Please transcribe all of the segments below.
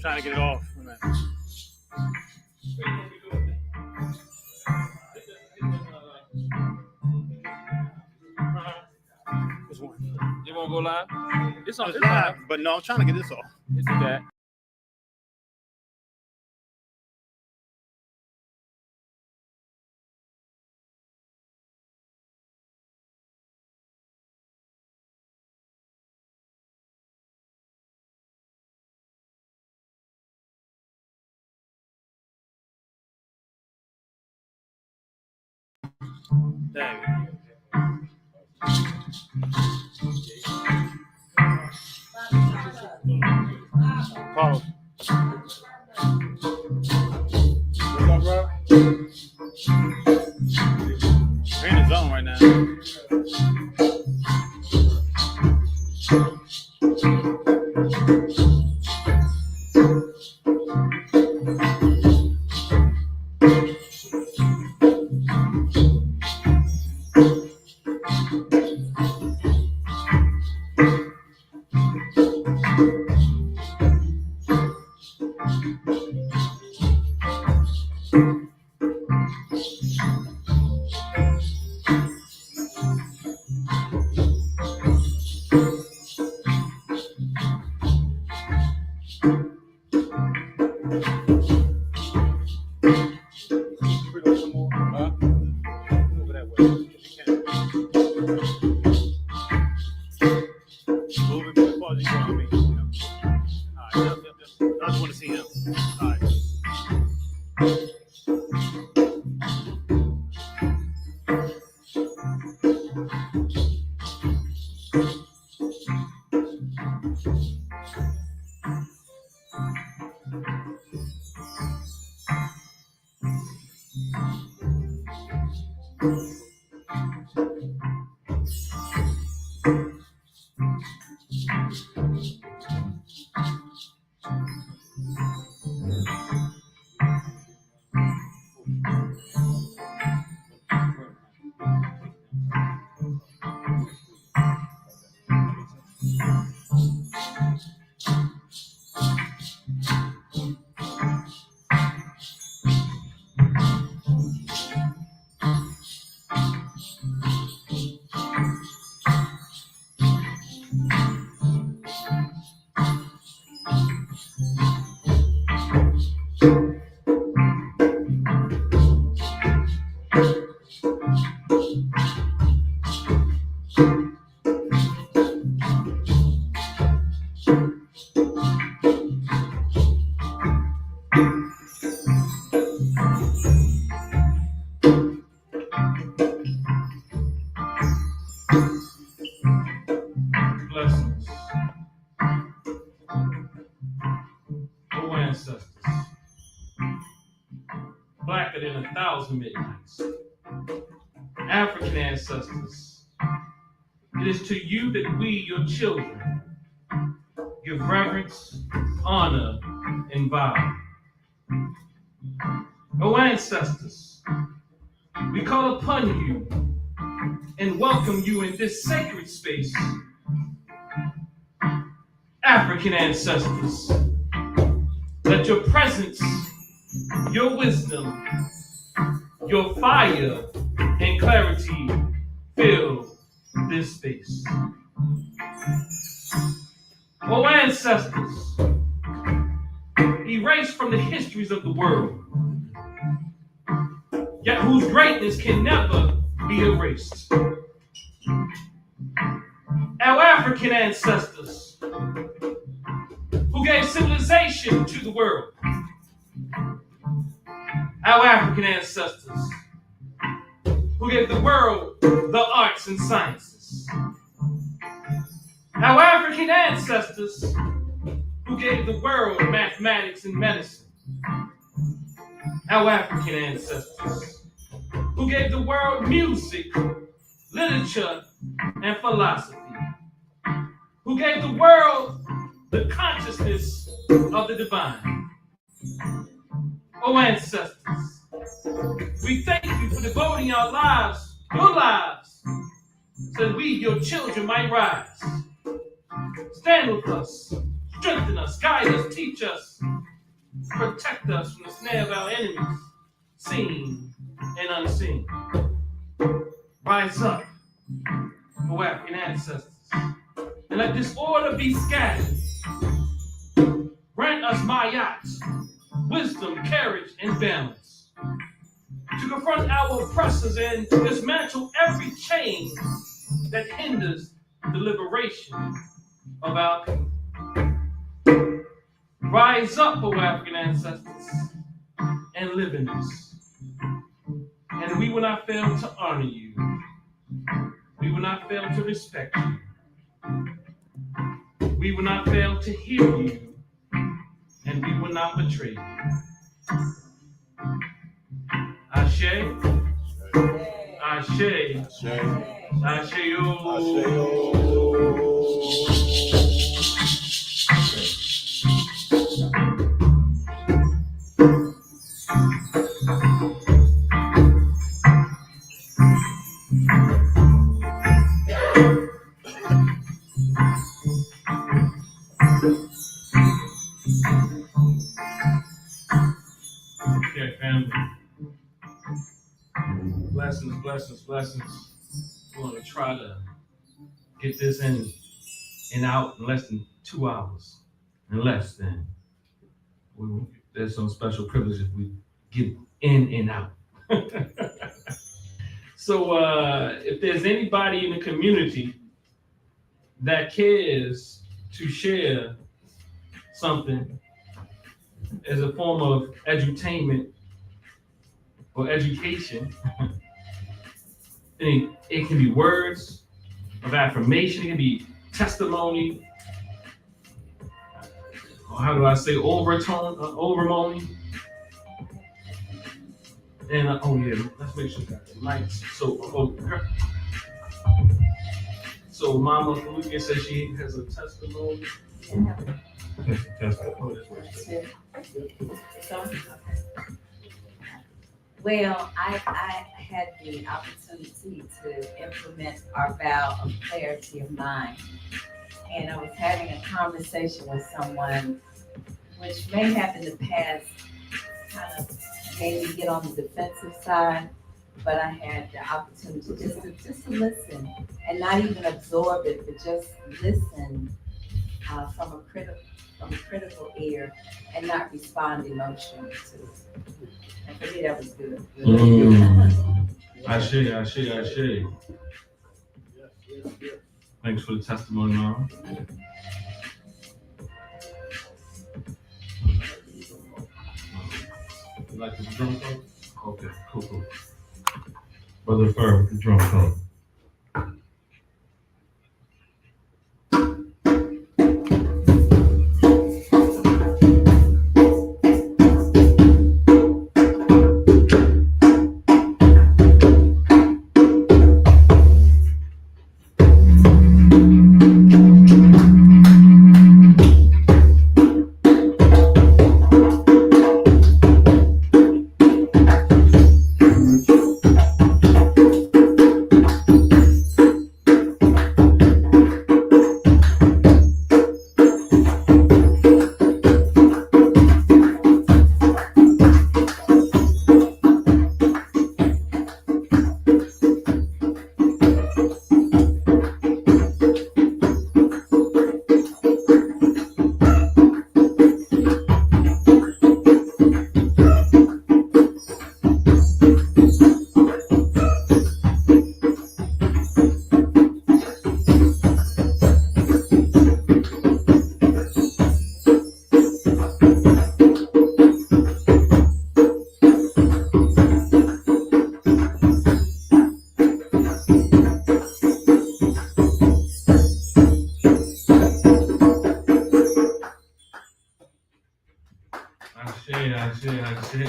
Trying to get it off. Which one? You want to go live? It's on live, but no, I'm trying to get this off. It's that. There you go. Carlos. What's up, bro? We're in the zone right now. Blessings. 1,000 midnights. African ancestors, it is to you that we, your children, give reverence, honor, and vow. O ancestors, we call upon you and welcome you in this sacred space. African ancestors, let your presence, your wisdom, your fire, and clarity fill this space. O ancestors, erased from the histories of the world, yet whose greatness can never be erased. Our African ancestors, who gave civilization to the world. Our African ancestors, who gave the world the arts and sciences. Our African ancestors, who gave the world mathematics and medicine. Our African ancestors, who gave the world music, literature, and philosophy. Who gave the world the consciousness of the divine. O ancestors, we thank you for devoting our lives, your lives, so that we, your children, might rise. Stand with us, strengthen us, guide us, teach us, protect us from the snare of our enemies, seen and unseen. Rise up, O African ancestors, and let this order be scattered. Grant us mayat, wisdom, courage, and balance to confront our oppressors and dismantle every chain that hinders the liberation of our people. Rise up, O African ancestors, and live in us. And we will not fail to honor you. We will not fail to respect you. We will not fail to hear you. And we will not betray you. Ashe. Ashe. Ashe. Okay, family. Blessings. We're going to try to get this in and out in less than 2 hours. And less than. There's some special privilege if we get in and out. So if there's anybody in the community that cares to share something as a form of edutainment or education, it can be words of affirmation, it can be testimony, or how do I say, overmony. And let's make sure we got the mics. So Mama Faluka says she has a testimony. Well, I had the opportunity to implement our vow of clarity of mind. And I was having a conversation with someone, which may have in the past kind of made me get on the defensive side, but I had the opportunity just to listen and not even absorb it, but just listen from a critical ear and not respond emotionally to it. And for me, that was good. Ashe. Thanks for the testimony, Mama. You like the drum code? Okay, cool. Brother Fur with the drum code. shit.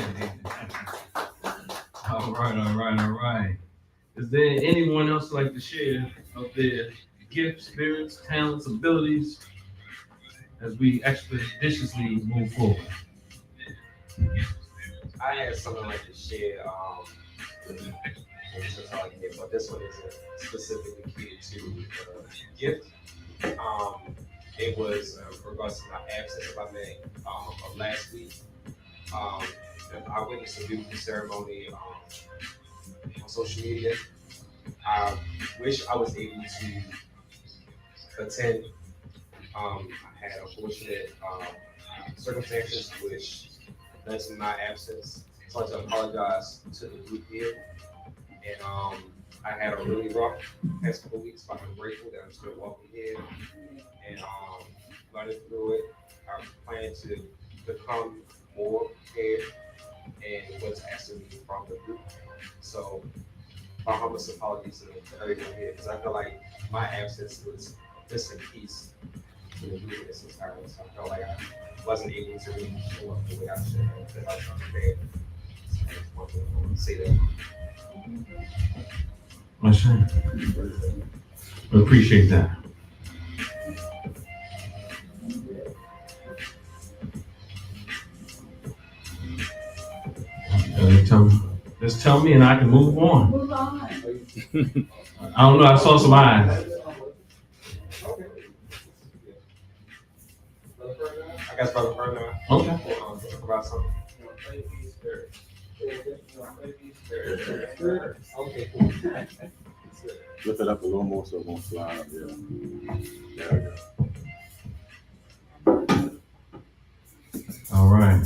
All right. Is there anyone else like to share of their gifts, spirits, talents, abilities as we expeditiously move forward? I had something like to share, but this one isn't specifically catered to gift. It was in regards to my absence, if I may, of last week. I witnessed a beautiful ceremony on social media. I wish I was able to attend. I had unfortunate circumstances which led to my absence. So I want to apologize to the group here. And I had a really rough past couple of weeks, but I'm grateful that I'm still walking here and running through it. I plan to become more prepared and what's asking me from the group. So my humblest apologies to everyone here, because I feel like my absence was missing piece to the group in this entirety. So I felt like I wasn't able to really show up the way I should have, because I was unprepared. So I just want to say that. I see. We appreciate that. Just tell me and I can move on. Move on. I don't know, I saw some eyes. I guess Brother Bernard. Okay. Talk about something. Okay, cool. Lift it up a little more so it won't slide up. Yeah. There we go. All right.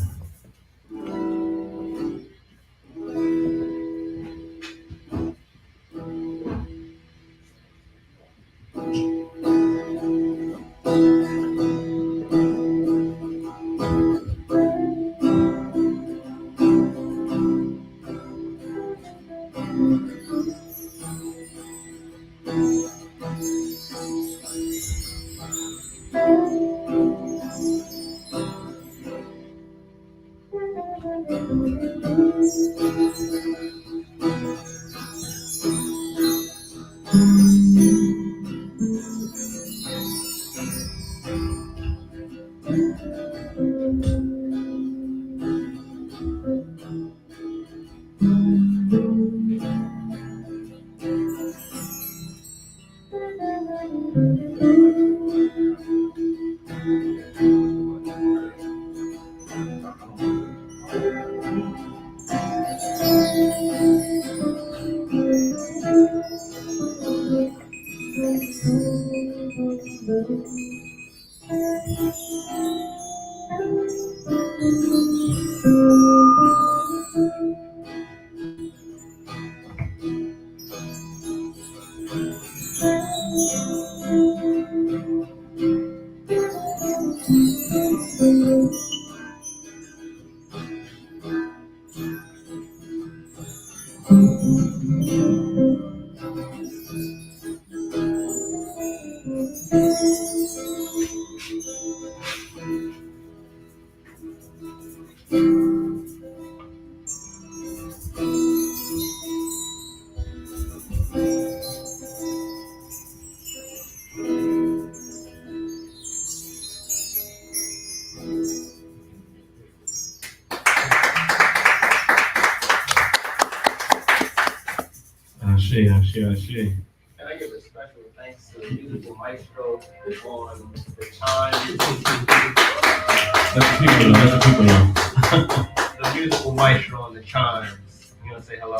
I see. And I give a special thanks to the musical maestro on the chime. Let the people know. The musical maestro on the chimes. You want to say hello?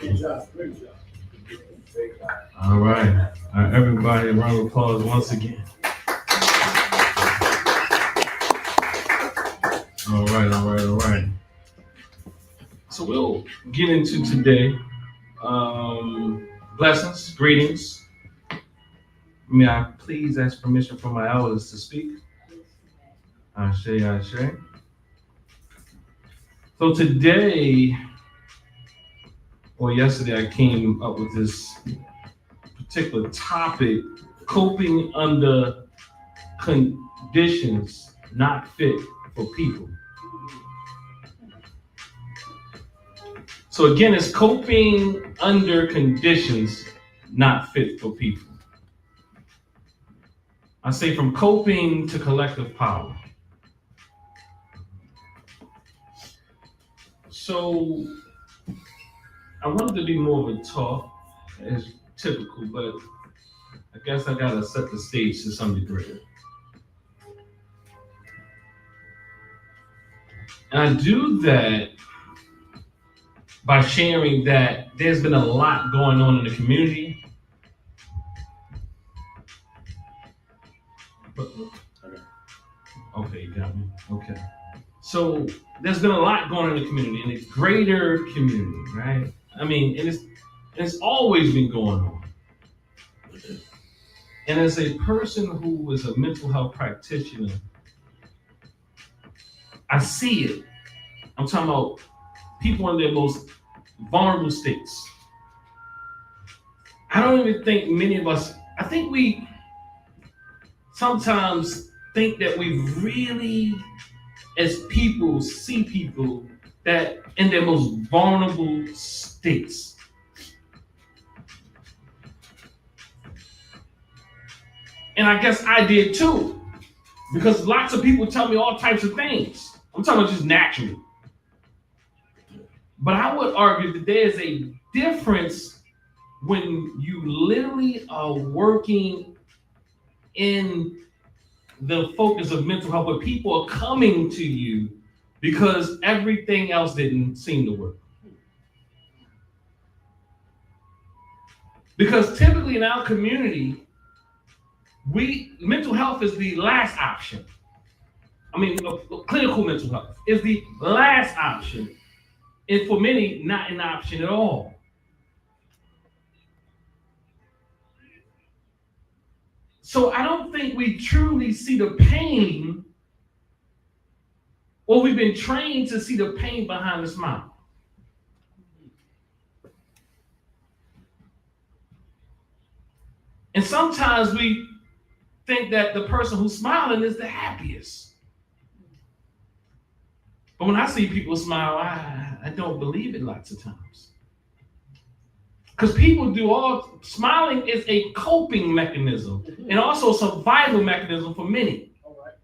Good job. All right. Everybody, a round of applause once again. All right. So we'll get into today. Blessings, greetings. May I please ask permission from my elders to speak? Ashe. So today, or yesterday, I came up with this particular topic: coping under conditions not fit for people. So again, it's coping under conditions not fit for people. I say from coping to collective power. So I wanted to be more of a talk as typical, but I guess I gotta set the stage to some degree. And I do that by sharing that there's been a lot going on in the community. Okay, you got me. Okay. So there's been a lot going on in the community, in the greater community, right? I mean, and it's always been going on. And as a person who is a mental health practitioner, I see it. I'm talking about people in their most vulnerable states. I don't even think many of us, I think we sometimes think that we really, as people, see people that in their most vulnerable states. And I guess I did too, because lots of people tell me all types of things. I'm talking about just naturally. But I would argue that there is a difference when you literally are working in the focus of mental health, but people are coming to you because everything else didn't seem to work. Because typically in our community, mental health is the last option. I mean, clinical mental health is the last option. And for many, not an option at all. So I don't think we truly see the pain, or we've been trained to see the pain behind the smile. And sometimes we think that the person who's smiling is the happiest. But when I see people smile, I don't believe it lots of times. Because people smiling is a coping mechanism and also a survival mechanism for many. All right.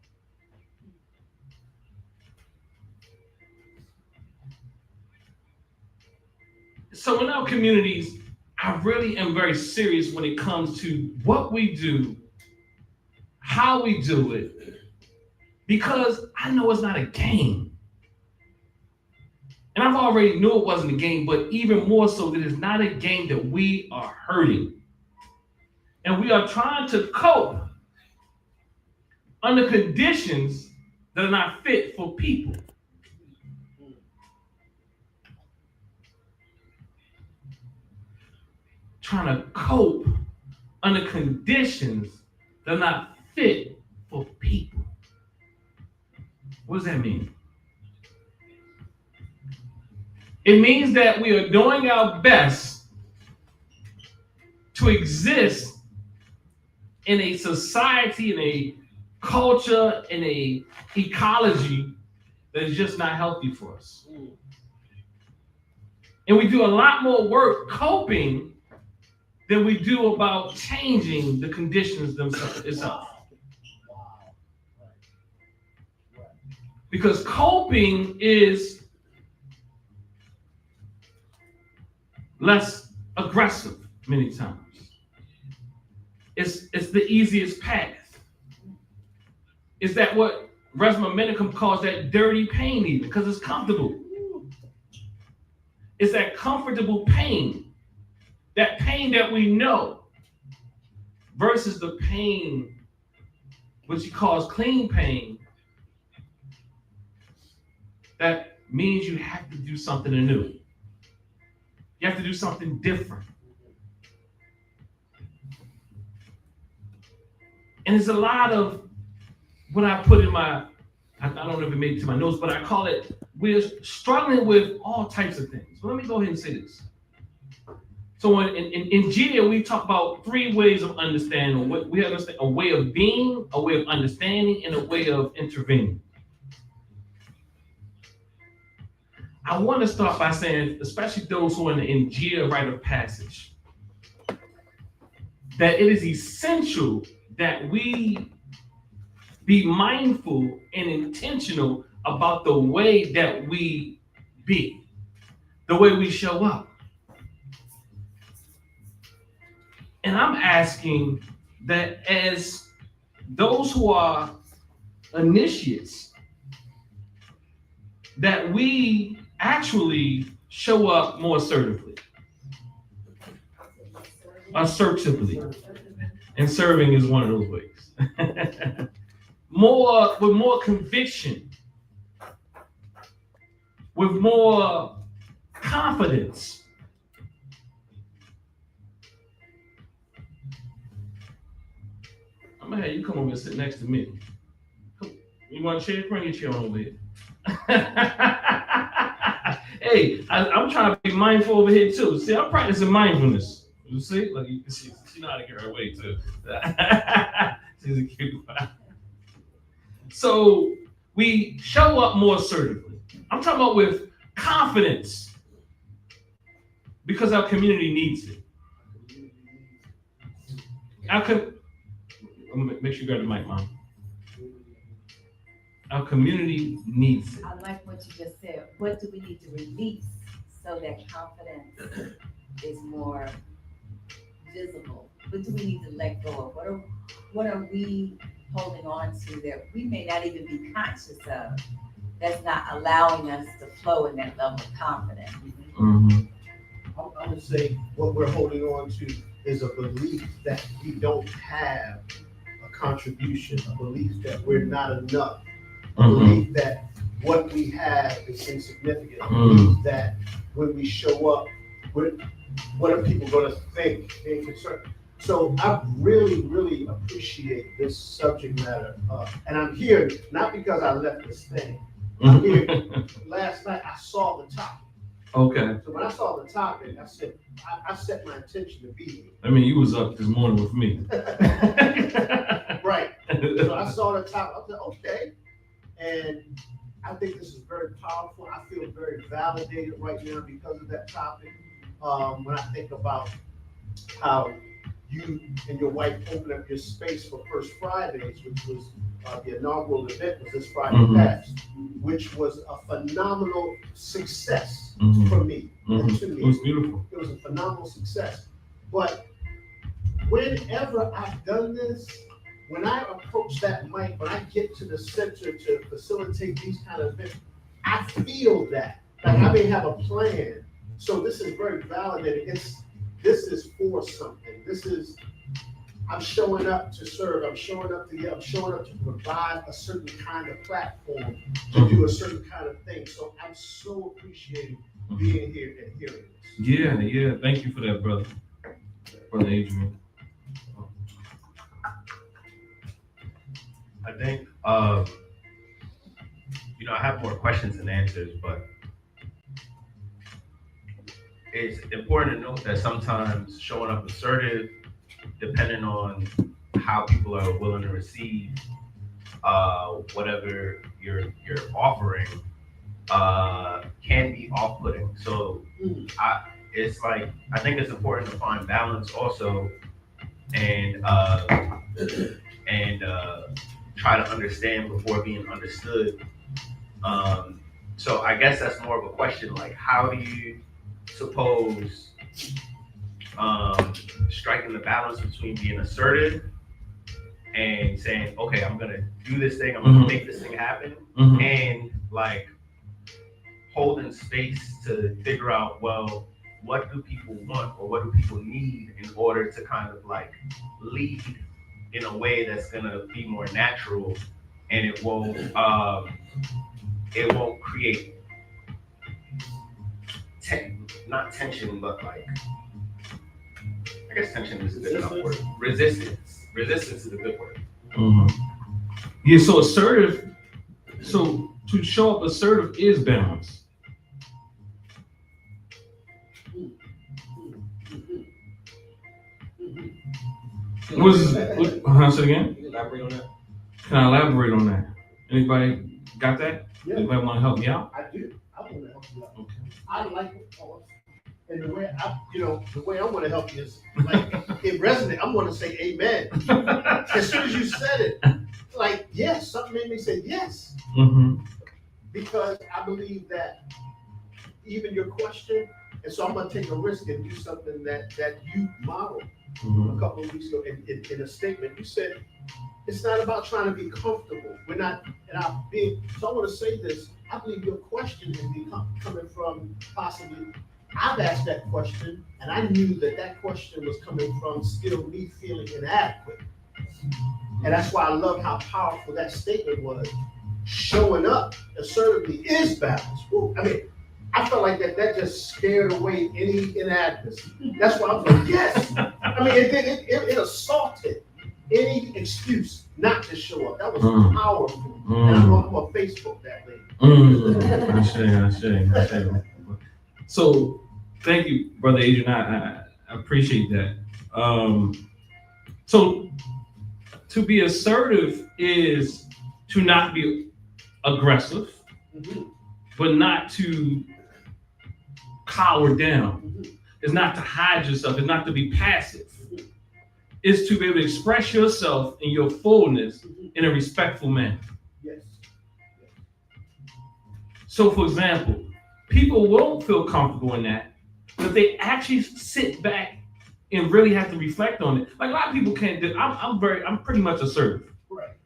So in our communities, I really am very serious when it comes to what we do, how we do it, because I know it's not a game. And I've already knew it wasn't a game, but even more so that it's not a game, that we are hurting. And we are trying to cope under conditions that are not fit for people. Trying to cope under conditions that are not fit for people. What does that mean? It means that we are doing our best to exist in a society, in a culture, in a ecology that is just not healthy for us. And we do a lot more work coping than we do about changing the conditions themselves itself. Because coping is less aggressive many times. It's the easiest path. Is that what Resmaa Menakem calls that dirty pain even, because it's comfortable. It's that comfortable pain, that pain that we know, versus the pain which he calls clean pain, that means you have to do something anew. You have to do something different. And there's a lot of what I put in my, I don't know if it made it to my notes, but I call it, we're struggling with all types of things. So let me go ahead and say this. So in GIA, we talk about 3 ways of understanding. We understand a way of being, a way of understanding, and a way of intervening. I want to start by saying, especially those who are in GIA rite of passage, that it is essential that we be mindful and intentional about the way that we be, the way we show up. And I'm asking that as those who are initiates, that we actually show up more assertively. And serving is one of those ways. With more conviction, with more confidence. I'm gonna have you come over and sit next to me. You want a chair? Bring your chair on over here. Hey, I'm trying to be mindful over here too. See, I'm practicing mindfulness. You see, like you can see, she know how to get her way too. She's a cute one. So we show up more assertively. I'm talking about with confidence because our community needs it. Make sure you grab the mic, Mom. Our community needs it. I like what you just said. What do we need to release so that confidence is more visible? What do we need to let go of? What are we holding on to that we may not even be conscious of, that's not allowing us to flow in that level of confidence? Mm-hmm. I would say what we're holding on to is a belief that we don't have a contribution, a belief that we're not enough, a belief that what we have is insignificant, a belief that when we show up, what are people going to think? Being concerned. So I really, really appreciate this subject matter, and I'm here not because I left this thing. I'm here. Last night I saw the topic. Okay. So when I saw the topic, I said, I set my intention to be here. I mean, you was up this morning with me. Right. So I saw the topic. I said, okay. And I think this is very powerful. I feel very validated right now because of that topic. When I think about how you and your wife opened up your space for First Fridays, which was the inaugural event was this Friday past, which was a phenomenal success for me and to me. It was beautiful. It was a phenomenal success. But whenever I've done this, when I approach that mic, when I get to the center to facilitate these kind of events, I feel that. Like I may have a plan. So this is very validating. This is for something. I'm showing up to serve. I'm showing up to provide a certain kind of platform, to do a certain kind of thing. So I'm so appreciating being here and hearing this. Yeah. Thank you for that, brother Adrian. I think, I have more questions than answers, but it's important to note that sometimes showing up assertive, depending on how people are willing to receive whatever you're offering, can be off-putting. So I think it's important to find balance also, and try to understand before being understood. So I guess that's more of a question, like how do you suppose striking the balance between being assertive and saying, okay, I'm gonna do this thing, I'm gonna make this thing happen, and like holding space to figure out, well, what do people want or what do people need in order to kind of like lead in a way that's gonna be more natural, and it won't create not tension, but like, I guess tension is a good enough word. Resistance is a good word. Yeah, so assertive, so to show up assertive is balance. Say it again? Can you elaborate on that? Can I elaborate on that? Anybody got that? Yeah. Anybody want to help me out? I do. I want to help I like it. And the way the way I'm gonna help you is like it resonates. I'm gonna say amen. As soon as you said it, like yes, something made me say yes. Mm-hmm. Because I believe that even your question, and so I'm gonna take a risk and do something that you modeled a couple of weeks ago in a statement. You said it's not about trying to be comfortable. We're not, and so I want to say this. I believe your question is coming from possibly, I've asked that question, and I knew that question was coming from still me feeling inadequate. And that's why I love how powerful that statement was. Showing up assertively is balance. Woo. I mean, I felt like that just scared away any inadequacy. That's why I was like, yes. I mean, it assaulted any excuse not to show up. That was powerful. And I'm gonna Facebook that later. I see. So, thank you, Brother Adrian. I appreciate that. So, to be assertive is to not be aggressive, but not to cower down. It's not to hide yourself. It's not to be passive. It's to be able to express yourself in your fullness in a respectful manner. Yes. So, for example, people won't feel comfortable in that, but they actually sit back and really have to reflect on it. Like a lot of people can't do. I'm pretty much assertive. Right.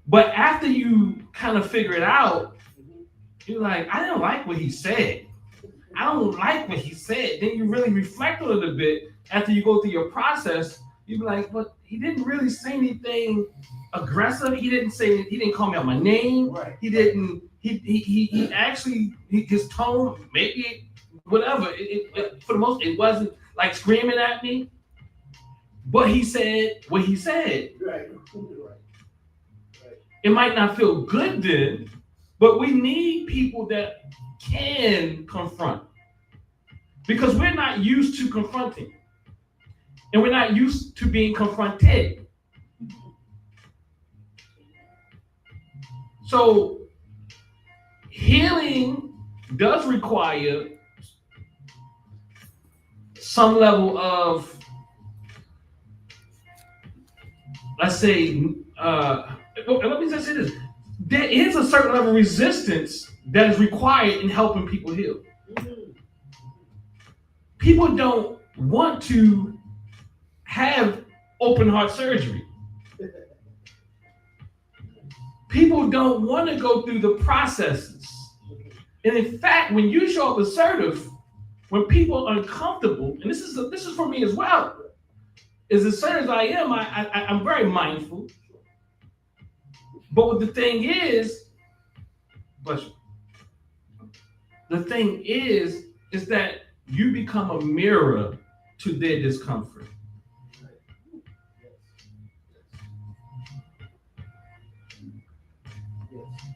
But after you kind of figure it out, you're like, I didn't like what he said. I don't like what he said. Then you really reflect on it a bit. After you go through your process, you be like, but he didn't really say anything aggressive. He didn't call me out my name. Right. He didn't. He actually his tone, maybe whatever. For the most, it wasn't like screaming at me. But he said what he said. Right. It might not feel good then, but we need people that can confront, because we're not used to confronting, and we're not used to being confronted. So healing does require some level of, let's say, let me just say this. There is a certain level of resistance that is required in helping people heal. People don't want to have open heart surgery. People don't want to go through the processes. And in fact, when you show up assertive, when people are uncomfortable, and this is for me as well, as assertive as I am, I'm very mindful. But what the thing is, that you become a mirror to their discomfort.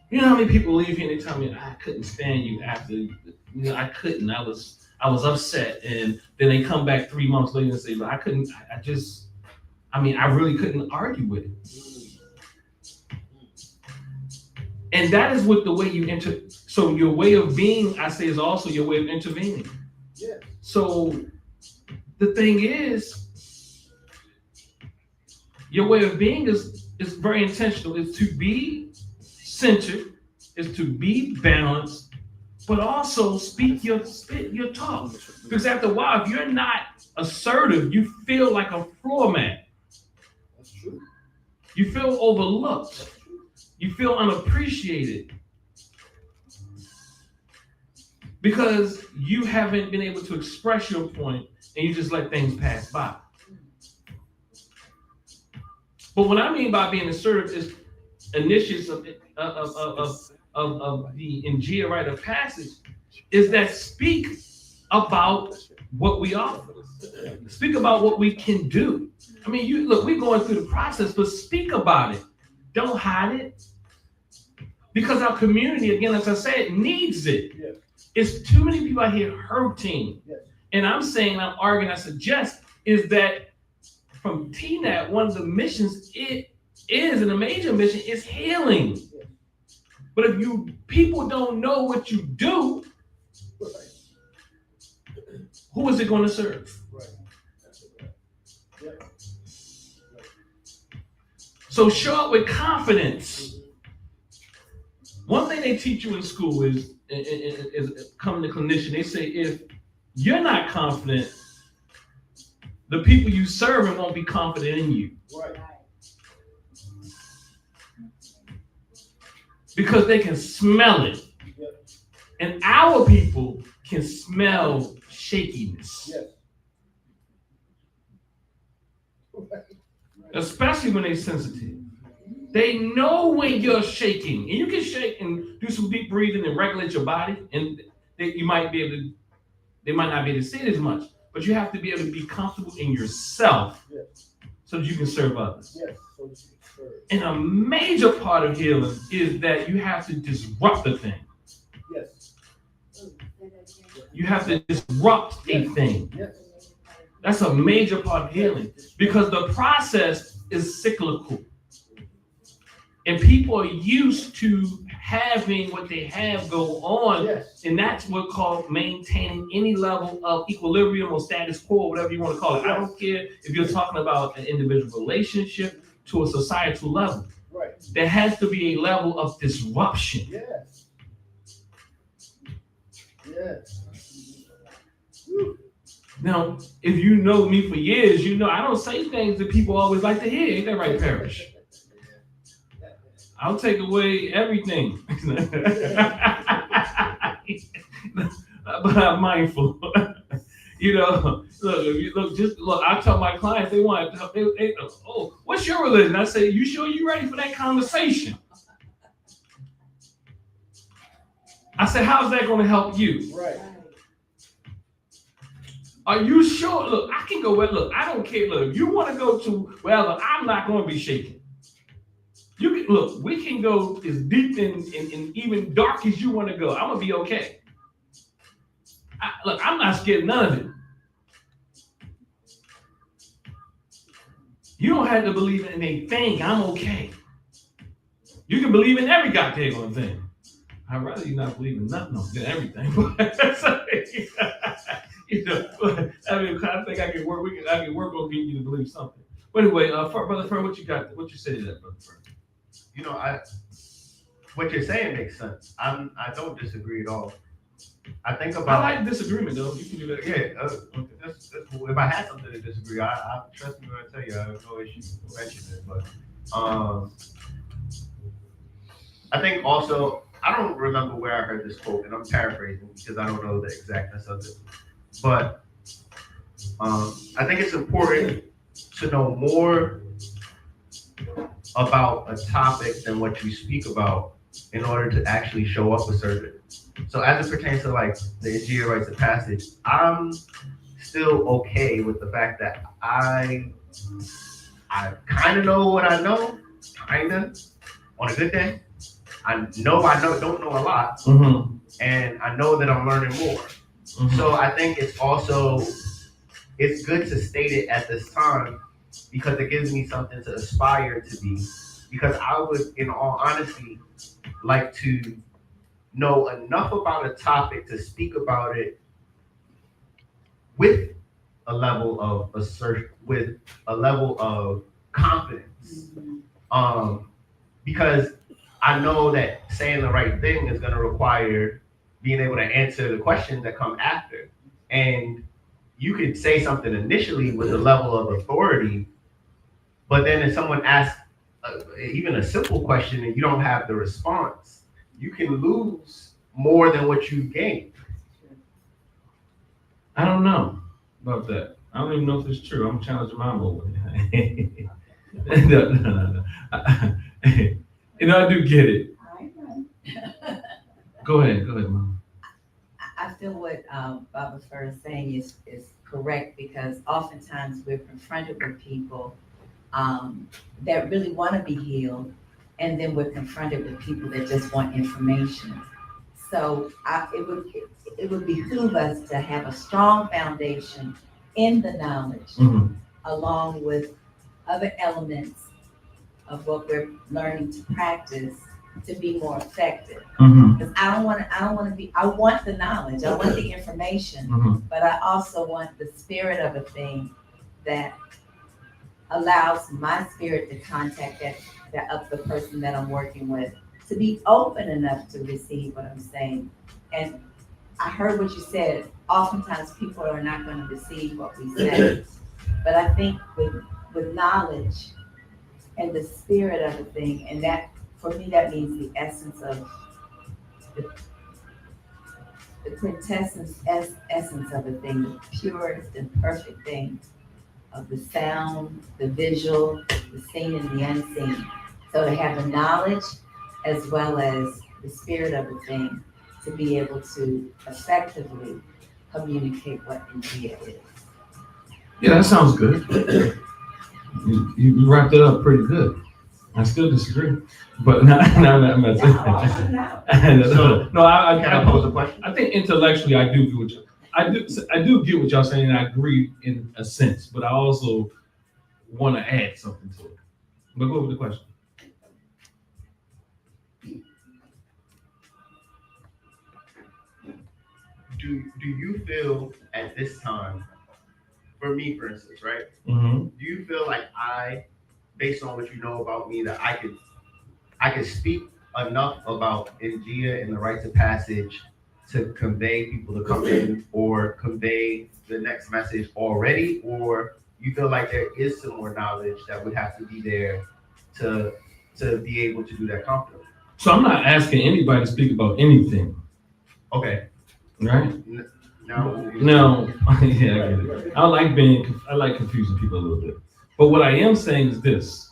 You know how many people leave here and they tell me, I couldn't stand you after, I couldn't, I was upset. And then they come back 3 months later and say, I really couldn't argue with it. And that is what the way you enter. So your way of being, I say, is also your way of intervening. Yeah. So the thing is, your way of being is very intentional. It's to be centered, is to be balanced, but also speak your talk. Because after a while, if you're not assertive, you feel like a floor mat. That's true. You feel overlooked. You feel unappreciated because you haven't been able to express your point and you just let things pass by. But what I mean by being assertive is initiates of the Ngia rite of passage is that speak about what we offer. Speak about what we can do. I mean, we're going through the process, but speak about it. Don't hide it. Because our community, again, as I said, needs it. Yes. It's too many people out here hurting. Yes. And I'm saying, I'm arguing, I suggest, is that from TNAT, one of the missions it is, and a major mission is healing. Yes. But if people don't know what you do, who is it going to serve? Right. That's it, right. Yep. So show up with confidence. One thing they teach you in school is coming to clinician. They say if you're not confident, the people you serve won't be confident in you. Right. Because they can smell it. Yep. And our people can smell shakiness. Yes. Especially when they're sensitive. They know when you're shaking. And you can shake and do some deep breathing and regulate your body. And they might not be able to see it as much. But you have to be able to be comfortable in yourself, Yes. so that you can serve others. Yes. So you serve. And a major part of healing is that you have to disrupt the thing. Yes. You have to disrupt a thing. Yes. That's a major part of healing, because the process is cyclical. And people are used to having what they have go on. Yes. And that's what's called maintaining any level of equilibrium or status quo, whatever you want to call it. I don't care if you're talking about an individual relationship to a societal level. Right. There has to be a level of disruption. Yes. Yes. Whew. Now, if you know me for years, you know I don't say things that people always like to hear. Ain't that right, Parrish? I'll take away everything. But I'm mindful. You know, look, I tell my clients oh, what's your religion? I say, you sure you ready for that conversation? I said, how's that going to help you? Right. Are you sure? Look, I can go with, look, I don't care. Look, if you want to go to wherever, I'm not going to be shaking. You can look, we can go as deep and even dark as you want to go. I'm going to be okay. Look, I'm not scared of none of it. You don't have to believe in a thing. I'm okay. You can believe in every goddamn thing. I'd rather you not believe in nothing than everything. You know, I mean, I think I can work. I can work on getting you to believe something. But anyway, Brother Fern, what you got? What you say to that, Brother Fern? You know, what you're saying makes sense. I don't disagree at all. I think about. I like disagreement though. You can do that. Yeah. If I had something to disagree, I trust me when I tell you, I have no issue mentioning it. But I think also, I don't remember where I heard this quote, and I'm paraphrasing because I don't know the exactness of it. But I think it's important to know more about a topic than what you speak about in order to actually show up a certain. So as it pertains to like the Injil rites of passage, I'm still okay with the fact that I kind of know what I know, kind of, on a good day. I don't know a lot, Mm-hmm. and I know that I'm learning more. Mm-hmm. So I think it's good to state it at this time because it gives me something to aspire to be. Because I would, in all honesty, like to know enough about a topic to speak about it with a level of assertion, with a level of confidence. Because I know that saying the right thing is going to require being able to answer the questions that come after. And you could say something initially with a level of authority, but then if someone asks even a simple question and you don't have the response, you can lose more than what you gained. I don't know about that. I don't even know if it's true. I'm challenging my mode. No. You know, I do get it. Go ahead, Mom. I feel what Baba Fur is saying is correct, because oftentimes we're confronted with people that really want to be healed, and then we're confronted with people that just want information. So it would behoove us to have a strong foundation in the knowledge, Mm-hmm. along with other elements of what we're learning to practice, to be more effective. Mm-hmm. Because I don't want to be, I want the knowledge, I want the information, Mm-hmm. but I also want the spirit of a thing that allows my spirit to contact the person that I'm working with, to be open enough to receive what I'm saying. And I heard what you said, oftentimes people are not going to receive what we say, but I think with knowledge and the spirit of a thing, and that, for me, that means the essence of the quintessence essence of a thing, the purest and perfect thing of the sound, the visual, the seen and the unseen. So to have the knowledge as well as the spirit of a thing to be able to effectively communicate what India is. Yeah, that sounds good. You wrapped it up pretty good. I still disagree, but no, I'm not saying that. No, Can I pose a question? I think intellectually I do get what you, I do get what y'all saying, and I agree in a sense, but I also want to add something to it. But go with the question. Do you feel at this time, for me, for instance, right? Mm-hmm. Do you feel like based on what you know about me, that I could speak enough about India and the rites of passage to convey people to come in or convey the next message already? Or you feel like there is some more knowledge that would have to be there to be able to do that confidently? So I'm not asking anybody to speak about anything, Okay. right? Now, No, yeah, I get it. I like confusing people a little bit. But what I am saying is this.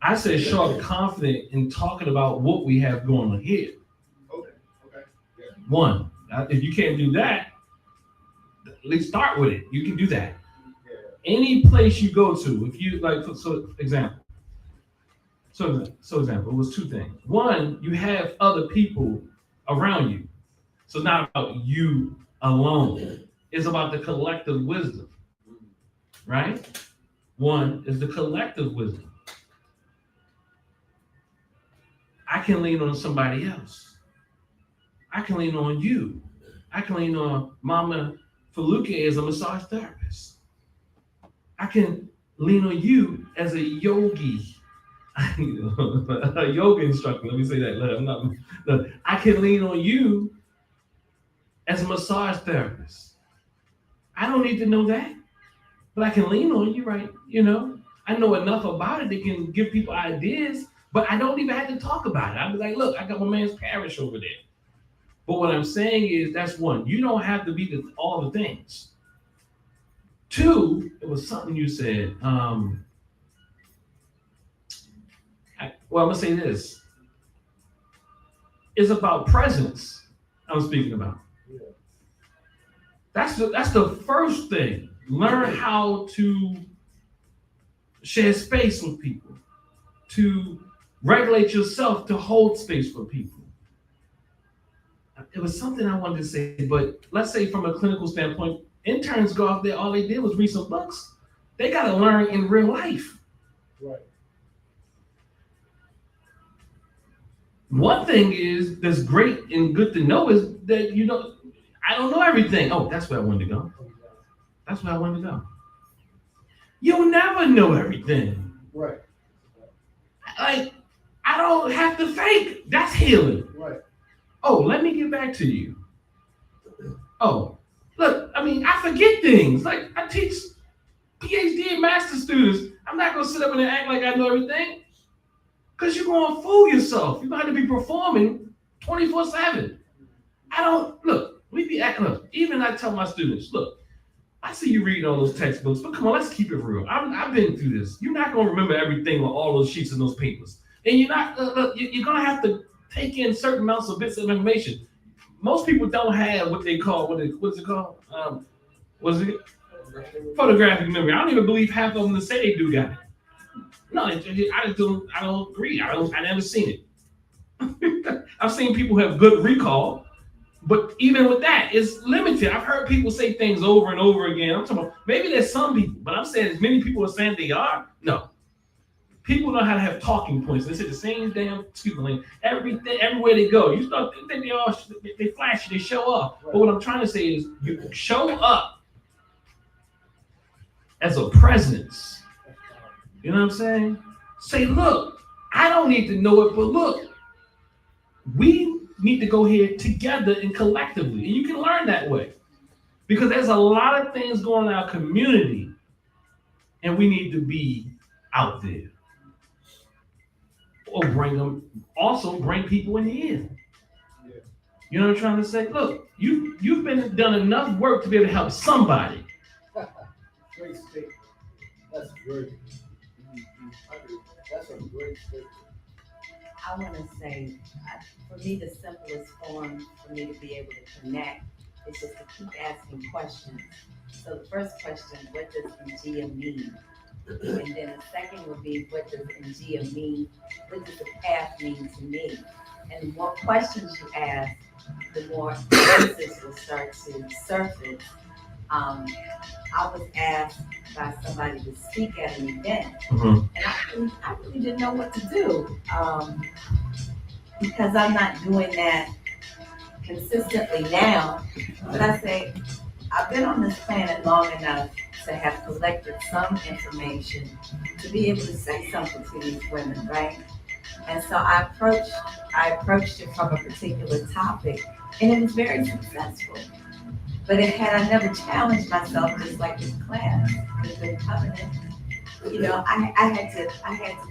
I said show up confident in talking about what we have going on here. Okay. Yeah. One, if you can't do that, at least start with it. You can do that. Yeah. Any place you go to, if you like, example, it was two things. One, you have other people around you. So it's not about you alone. It's about the collective wisdom, right? One is the collective wisdom. I can lean on somebody else. I can lean on you. I can lean on Mama Faluke as a massage therapist. I can lean on you as a yogi, a yoga instructor. Let me say that. I can lean on you as a massage therapist. I don't need to know that, but I can lean on you, right? I know enough about it that can give people ideas, but I don't even have to talk about it. I'll be like, look, I got my man's parish over there. But what I'm saying is, that's one, you don't have to be all the things. Two, it was something you said. I'm gonna say this. It's about presence I'm speaking about. That's the first thing. Learn how to share space with people, to regulate yourself, to hold space for people. It was something I wanted to say, but let's say from a clinical standpoint, interns go out there, all they did was read some books. They got to learn in real life. Right. One thing is that's great and good to know is that I don't know everything. Oh, that's where I wanted to go. That's where I wanted to go. You'll never know everything. Right. Like, I don't have to fake. That's healing. Right. Oh, let me get back to you. Oh, look, I forget things. Like, I teach PhD and master students. I'm not going to sit up and act like I know everything. Because you're going to fool yourself. You're going to be performing 24/7. We be acting up. Even I tell my students, look, I see you reading all those textbooks, but come on, let's keep it real. I've been through this. You're not going to remember everything on all those sheets and those papers. And you're going to have to take in certain amounts of bits of information. Most people don't have what they call, what is it called? Photographic memory. I don't even believe half of them that say they do got it. No, I don't agree. I never seen it. I've seen people have good recall, but even with that, it's limited. I've heard people say things over and over again. I'm talking about maybe there's some people, but I'm saying as many people are saying they are. No. People know how to have talking points. They say the same damn lane everywhere they go. You start think they flash, they show up. But what I'm trying to say is, you show up as a presence. You know what I'm saying? Say, look, I don't need to know it, but look, we need to go here together and collectively, and you can learn that way, because there's a lot of things going on in our community, and we need to be out there. Or bring people in here. Yeah. You know what I'm trying to say? Look, you've done enough work to be able to help somebody. Great statement. That's great. That's a great statement. I want to say, for me, the simplest form for me to be able to connect is just to keep asking questions. So the first question, what does Njia mean? And then the second would be, what does Njia mean? What does the path mean to me? And the more questions you ask, the more answers will start to surface. I was asked by somebody to speak at an event, and I really didn't know what to do, because I'm not doing that consistently now. But I say, I've been on this planet long enough to have collected some information to be able to say something to these women, right? And so I approached it from a particular topic, and it was very successful. But had I never challenged myself, just like this class, with the covenant, you know, I had to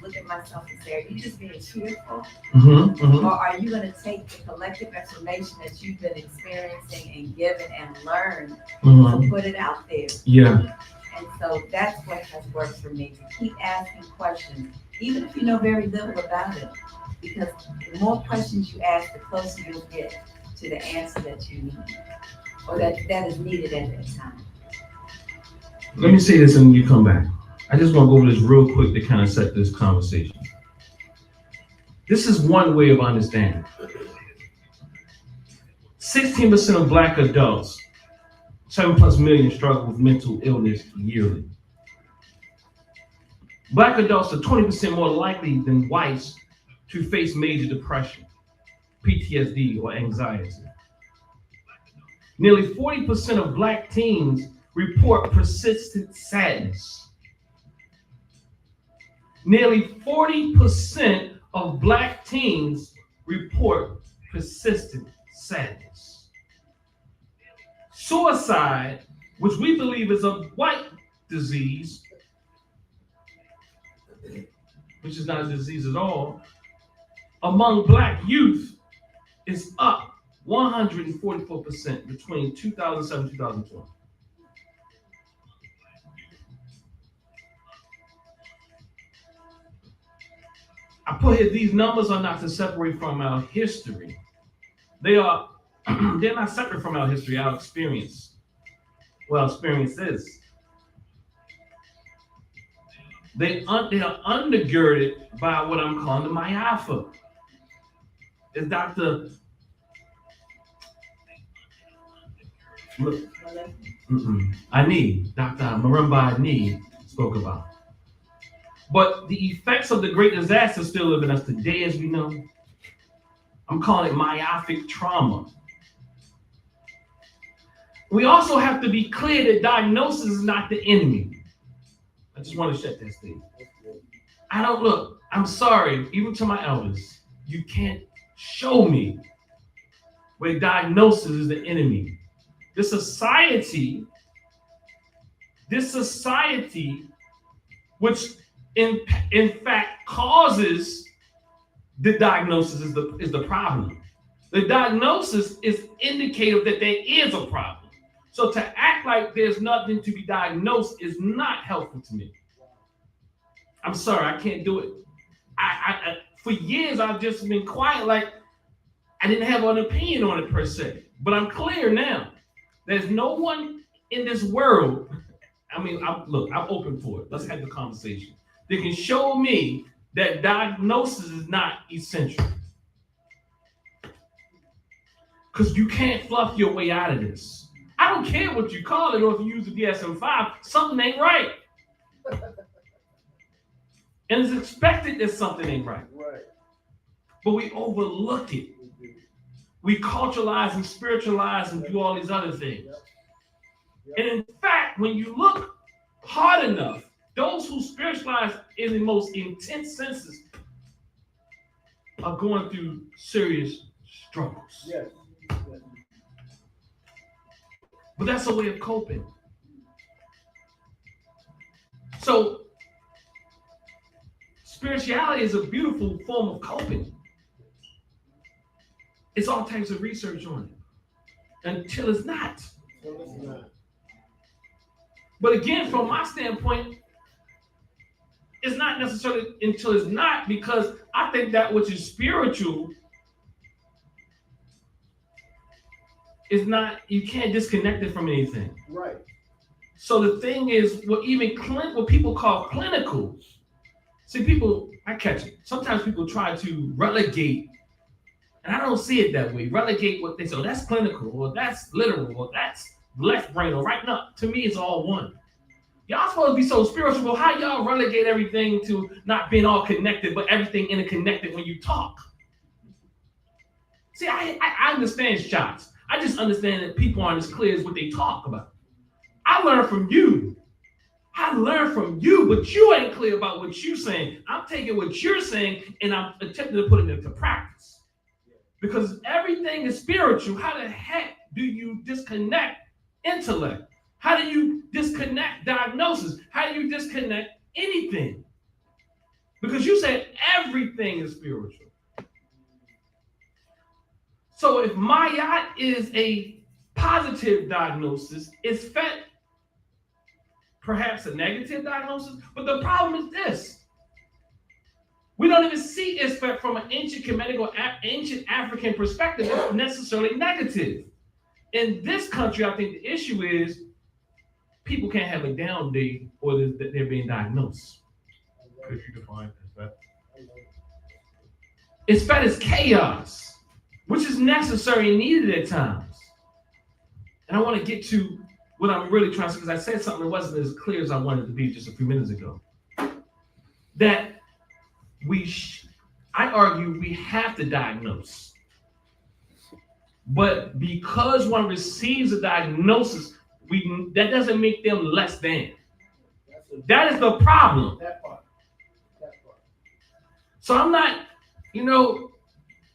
look at myself and say, are you just being cheerful? Or are you going to take the collective information that you've been experiencing and given and learned to put it out there? Yeah. And so that's what has worked for me, to keep asking questions, even if you know very little about it. Because the more questions you ask, the closer you'll get to the answer that you need, or that is needed at that time. Let me say this and you come back. I just want to go over this real quick to kind of set this conversation. This is one way of understanding. 16% of Black adults, 7+ million, struggle with mental illness yearly. Black adults are 20% more likely than whites to face major depression, PTSD, or anxiety. Nearly 40% of Black teens report persistent sadness. Nearly 40% of Black teens report persistent sadness. Suicide, which we believe is a white disease, which is not a disease at all, among Black youth is up 144% between 2007 and 2020. I put here, these numbers are not to separate from our history. They're not separate from our history, our experience. Well, experience is. They are undergirded by what I'm calling the Ma'afa. It's Dr. Dr. Marimba Ani spoke about. But the effects of the great disaster still live in us today, as we know. I'm calling it myopic trauma. We also have to be clear that diagnosis is not the enemy. I just want to set that stage. I'm sorry, even to my elders, you can't show me where diagnosis is the enemy. This society, which in fact causes the diagnosis is the problem. The diagnosis is indicative that there is a problem. So to act like there's nothing to be diagnosed is not helpful to me. I'm sorry, I can't do it. I for years I've just been quiet, like I didn't have an opinion on it per se. But I'm clear now. There's no one in this world. I'm open for it. Let's have the conversation. They can show me that diagnosis is not essential. Because you can't fluff your way out of this. I don't care what you call it or if you use the DSM-5, something ain't right. And it's expected that something ain't right. Right. But we overlook it. We culturalize and spiritualize and do all these other things. And in fact, when you look hard enough, those who spiritualize in the most intense senses are going through serious struggles. Yes. But that's a way of coping. So spirituality is a beautiful form of coping. It's all types of research on it until it's not. But again, from my standpoint, it's not necessarily until it's not, because I think that which is spiritual is not, you can't disconnect it from anything. Right. So the thing is, what people call clinical. See, people, I catch it. Sometimes people try to relegate, and I don't see it that way. Relegate what they say, oh, that's clinical, or that's literal, or that's left brain, or right now. To me, it's all one. Y'all supposed to be so spiritual, but how y'all relegate everything to not being all connected, but everything interconnected when you talk? See, I understand shots. I just understand that people aren't as clear as what they talk about. I learn from you. I learn from you, but you ain't clear about what you're saying. I'm taking what you're saying and I'm attempting to put it into practice. Because everything is spiritual. How the heck do you disconnect intellect? How do you disconnect diagnosis? How do you disconnect anything? Because you said everything is spiritual. So if Mayat is a positive diagnosis, it's FET perhaps a negative diagnosis. But the problem is this. We don't even see ISFET from an ancient Kemetic or ancient African perspective as necessarily negative. In this country, I think the issue is people can't have a down day or that they're being diagnosed. Could you define ISFET? ISFET is chaos, which is necessary and needed at times. And I want to get to what I'm really trying to say, because I said something that wasn't as clear as I wanted to be just a few minutes ago. That I argue we have to diagnose. But because one receives a diagnosis, that doesn't make them less than. That is the problem. That part. So I'm not,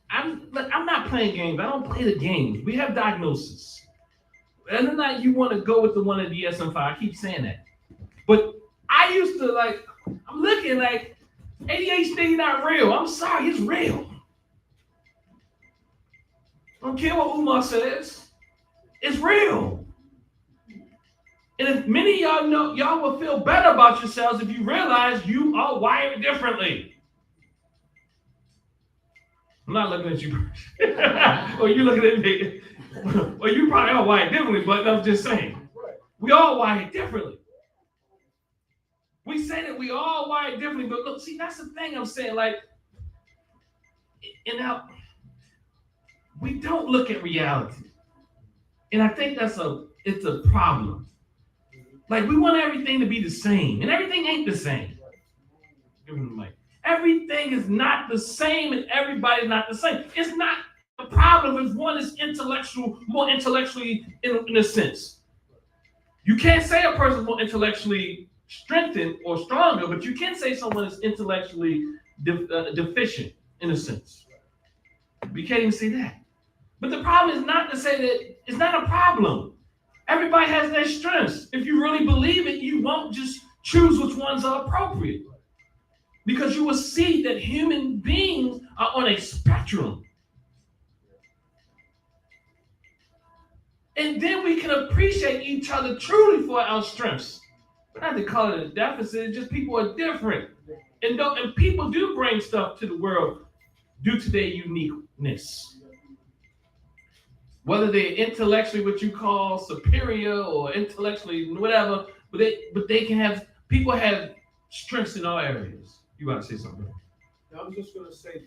I'm not playing games. I don't play the games. We have diagnosis. Whether or not you want to go with the one of the DSM-5, I keep saying that. But I used to I'm looking like ADHD not real. I'm sorry, it's real. I don't care what Umar says. It's real. And if many of y'all know, y'all will feel better about yourselves if you realize you are wired differently. I'm not looking at you. Or you looking at me. Well, you probably are wired differently, but I'm just saying. We all wired differently. We say that we all wired differently, but look, see, that's the thing I'm saying. We don't look at reality. And I think it's a problem. We want everything to be the same, and everything ain't the same. Give me the mic. Everything is not the same, and everybody's not the same. It's not a problem if one is more intellectually in a sense. You can't say a person's more intellectually strengthened or stronger, but you can say someone is intellectually deficient in a sense. We can't even say that. But the problem is not to say that it's not a problem. Everybody has their strengths. If you really believe it, you won't just choose which ones are appropriate. Because you will see that human beings are on a spectrum. And then we can appreciate each other truly for our strengths. Not to call it a deficit, just people are different. And people do bring stuff to the world due to their uniqueness. Whether they're intellectually what you call superior or intellectually whatever, but people have strengths in all areas. You about to say something? Now, I'm just going to say,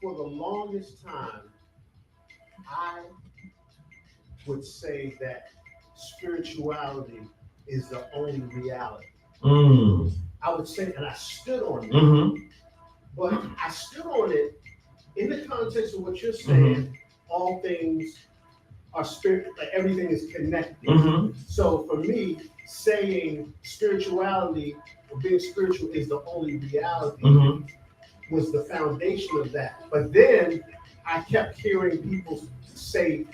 for the longest time, I would say that spirituality is the only reality. I would say, and I stood on it, Mm-hmm. but I stood on it in the context of what you're saying. Mm-hmm. All things are spirit, like everything is connected. Mm-hmm. So for me, saying spirituality or being spiritual is the only reality Mm-hmm. was the foundation of that. But then I kept hearing people say,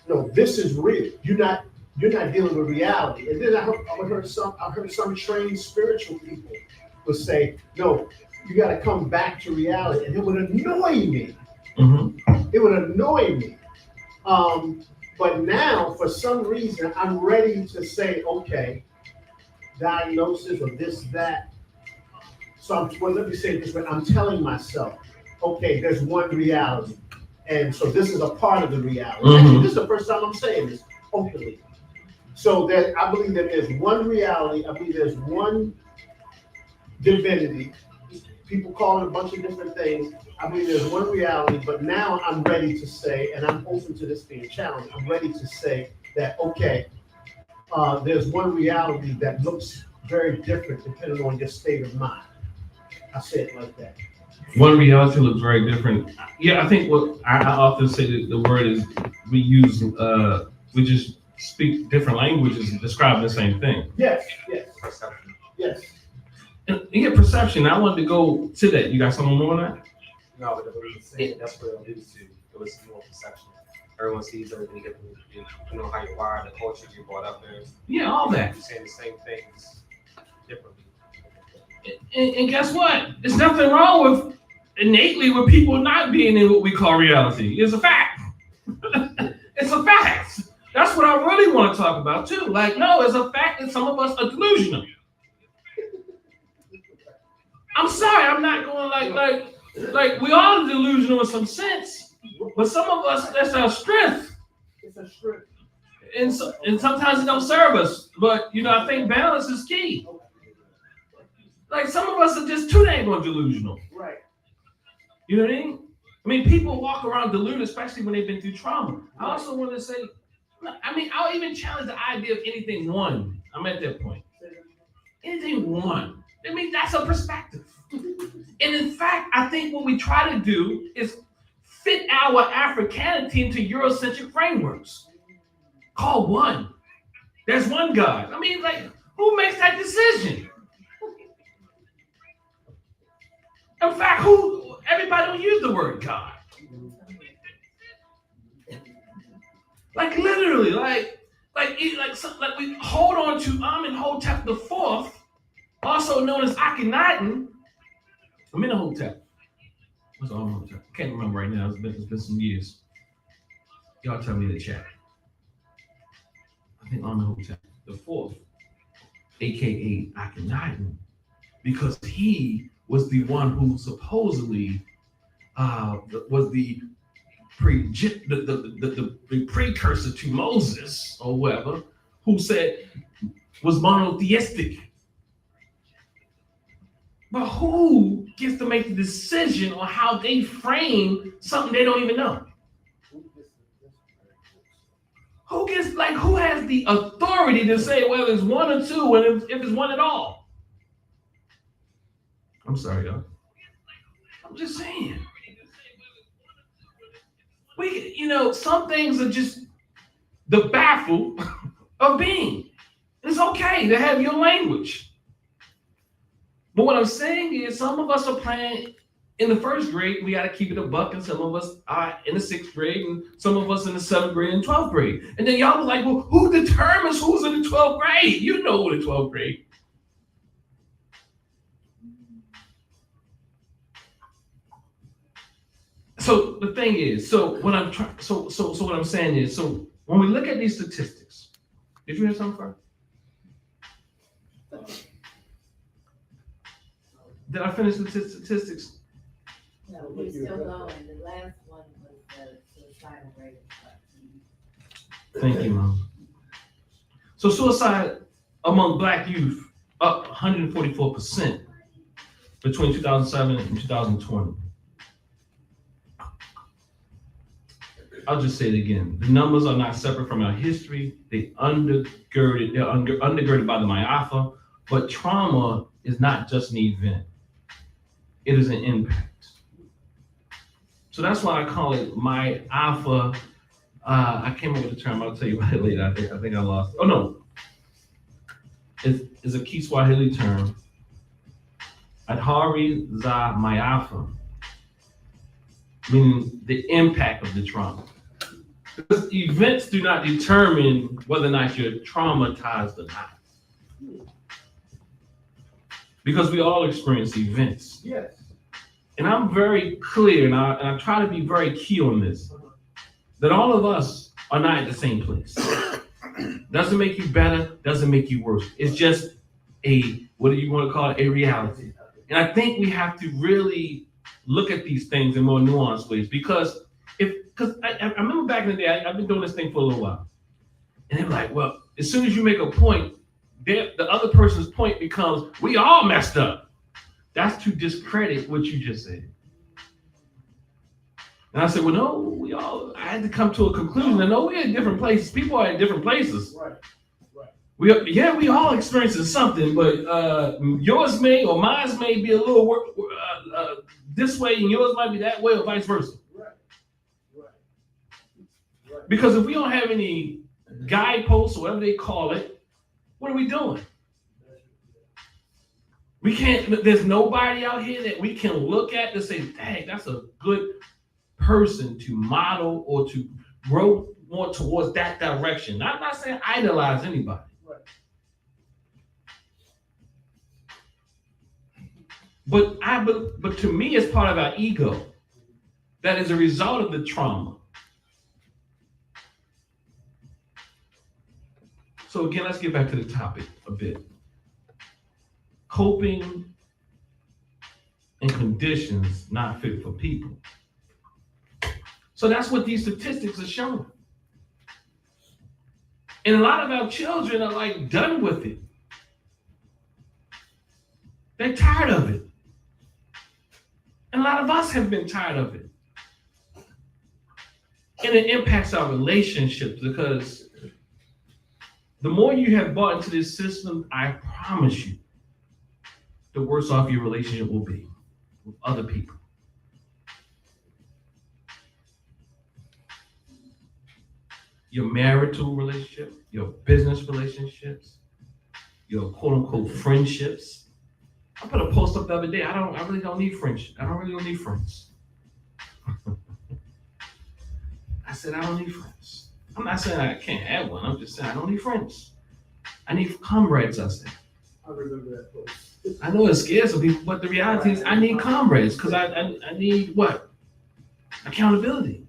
"No, this is real. You're not dealing with reality." And then I heard some trained spiritual people would say, "No, you got to come back to reality," and it would annoy me. Mm-hmm. It would annoy me. But now, for some reason, I'm ready to say, okay, diagnosis or this, that. So let me say it this way. I'm telling myself, okay, there's one reality. And so this is a part of the reality. Mhm. Actually, this is the first time I'm saying this openly. So that I believe that there's one reality. I believe there's one divinity. People call it a bunch of different things. I believe there's one reality, but now I'm ready to say, and I'm open to this being challenged, I'm ready to say that, okay, there's one reality that looks very different depending on your state of mind. I say it like that. One reality looks very different. Yeah, I think what I often say that the word is we just speak different languages and describe the same thing. Yes, yes, Perception. yes. And you get perception. I wanted to go to that. You got something more on that? No, but what was saying, that's what it alludes to. It was more perception. Everyone sees everything differently. You know how you're wired, the culture you're brought up in. Yeah, all that. You're saying the same things differently. And guess what? There's nothing wrong with innately with people not being in what we call reality. It's a fact. It's a fact. That's what I really want to talk about too. Like, no, it's a fact that some of us are delusional. I'm sorry, I'm not going like we all are delusional in some sense, but some of us, that's our strength. It's a strength. And sometimes it don't serve us. But I think balance is key. Like some of us are just too dang delusional. Right. You know what I mean? I mean, people walk around deluded, especially when they've been through trauma. I also want to say, I'll even challenge the idea of anything one. I'm at that point. Anything one. I mean, that's a perspective. And in fact, I think what we try to do is fit our Africanity into Eurocentric frameworks. Call one. There's one God. I mean, like, who makes that decision? In fact, everybody don't use the word God. Like literally, like we hold on to Amenhotep the Fourth, also known as Akhenaten. Amenhotep. What's Amenhotep? I can't remember right now. It's been some years. Y'all tell me in the chat. I think Amenhotep the Fourth, aka Akhenaten, because he was the one who supposedly was the precursor to Moses or whoever, who said was monotheistic. But who gets to make the decision on how they frame something they don't even know? Who has the authority to say whether it's one or two and if it's one at all? I'm sorry, y'all. I'm just saying. Some things are just the baffle of being. It's okay to have your language. But what I'm saying is some of us are playing in the first grade, we got to keep it a buck, and some of us are in the 6th grade, and some of us in the 7th grade and 12th grade. And then y'all were like, well, who determines who's in the 12th grade? You know who the 12th grade. So the thing is, what I'm saying is, when we look at these statistics, did you hear something first? Did I finish the statistics? No, we're still going. The last one was the suicidal rate. Thank you, Mom. So suicide among Black youth up 144% between 2007 and 2020. I'll just say it again. The numbers are not separate from our history. They're undergirded by the Ma'afa, but trauma is not just an event. It is an impact. So that's why I call it my alpha. I came up with the term. I'll tell you about it later. I think I lost. Oh no, it's a Kiswahili term. Adhari za maafa, meaning the impact of the trauma. Because events do not determine whether or not you're traumatized or not. Because we all experience events. Yes. And I'm very clear, and I try to be very key on this, that all of us are not at the same place. Doesn't make you better, doesn't make you worse. It's just what do you want to call it, a reality. And I think we have to really look at these things in more nuanced ways, because I remember back in the day, I've been doing this thing for a little while, and they're like, well, as soon as you make a point, the other person's point becomes, we all messed up. That's to discredit what you just said. And I said, well, no, I had to come to a conclusion that no, we're in different places. People are in different places. Right. We all experiencing something, but yours may or mine may be a little this way, and yours might be that way, or vice versa. Right. Because if we don't have any guideposts or whatever they call it, what are we doing? We can't. There's nobody out here that we can look at to say, "Dang, that's a good person to model or to grow more towards that direction." I'm not saying idolize anybody. But to me, it's part of our ego that is a result of the trauma. So again, let's get back to the topic a bit. Coping and conditions not fit for people. So that's what these statistics are showing. And a lot of our children are like done with it. They're tired of it. And a lot of us have been tired of it. And it impacts our relationships, because the more you have bought into this system, I promise you, the worse off your relationship will be with other people. Your marital relationship, your business relationships, your quote unquote friendships. I put a post up the other day. I really don't need friendship. I really don't need friends. I said I don't need friends. I'm not saying I can't have one. I'm just saying I don't need friends. I need comrades, I said. I remember that post. I know it scares some people, but the reality is I need comrades, because I need what? Accountability.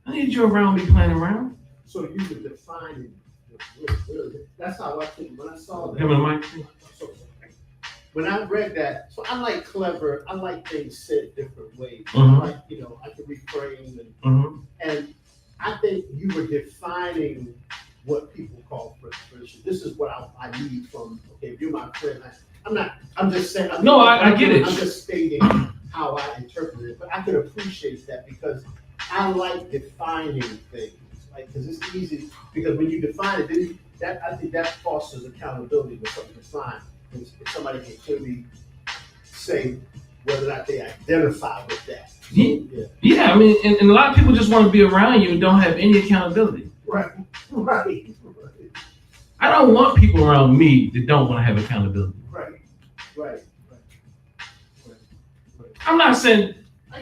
I need you around me playing around. So you were defining, that's how I think when I saw that. Him and Mike. So, when I read that, so I like clever, I like things said different ways. Mhm. Like, I can reframe Mm-hmm. and I think you were defining what people call friendship. This is what I need from, okay, if you're my friend, I'm just saying. I get it. I'm just stating how I interpret it, but I could appreciate that, because I like defining things, because it's easy, because when you define it, then I think that fosters accountability with something defined. If somebody can clearly say whether or not they identify with that. Yeah, I mean, and a lot of people just want to be around you and don't have any accountability. Right. I don't want people around me that don't want to have accountability. Right. I'm not saying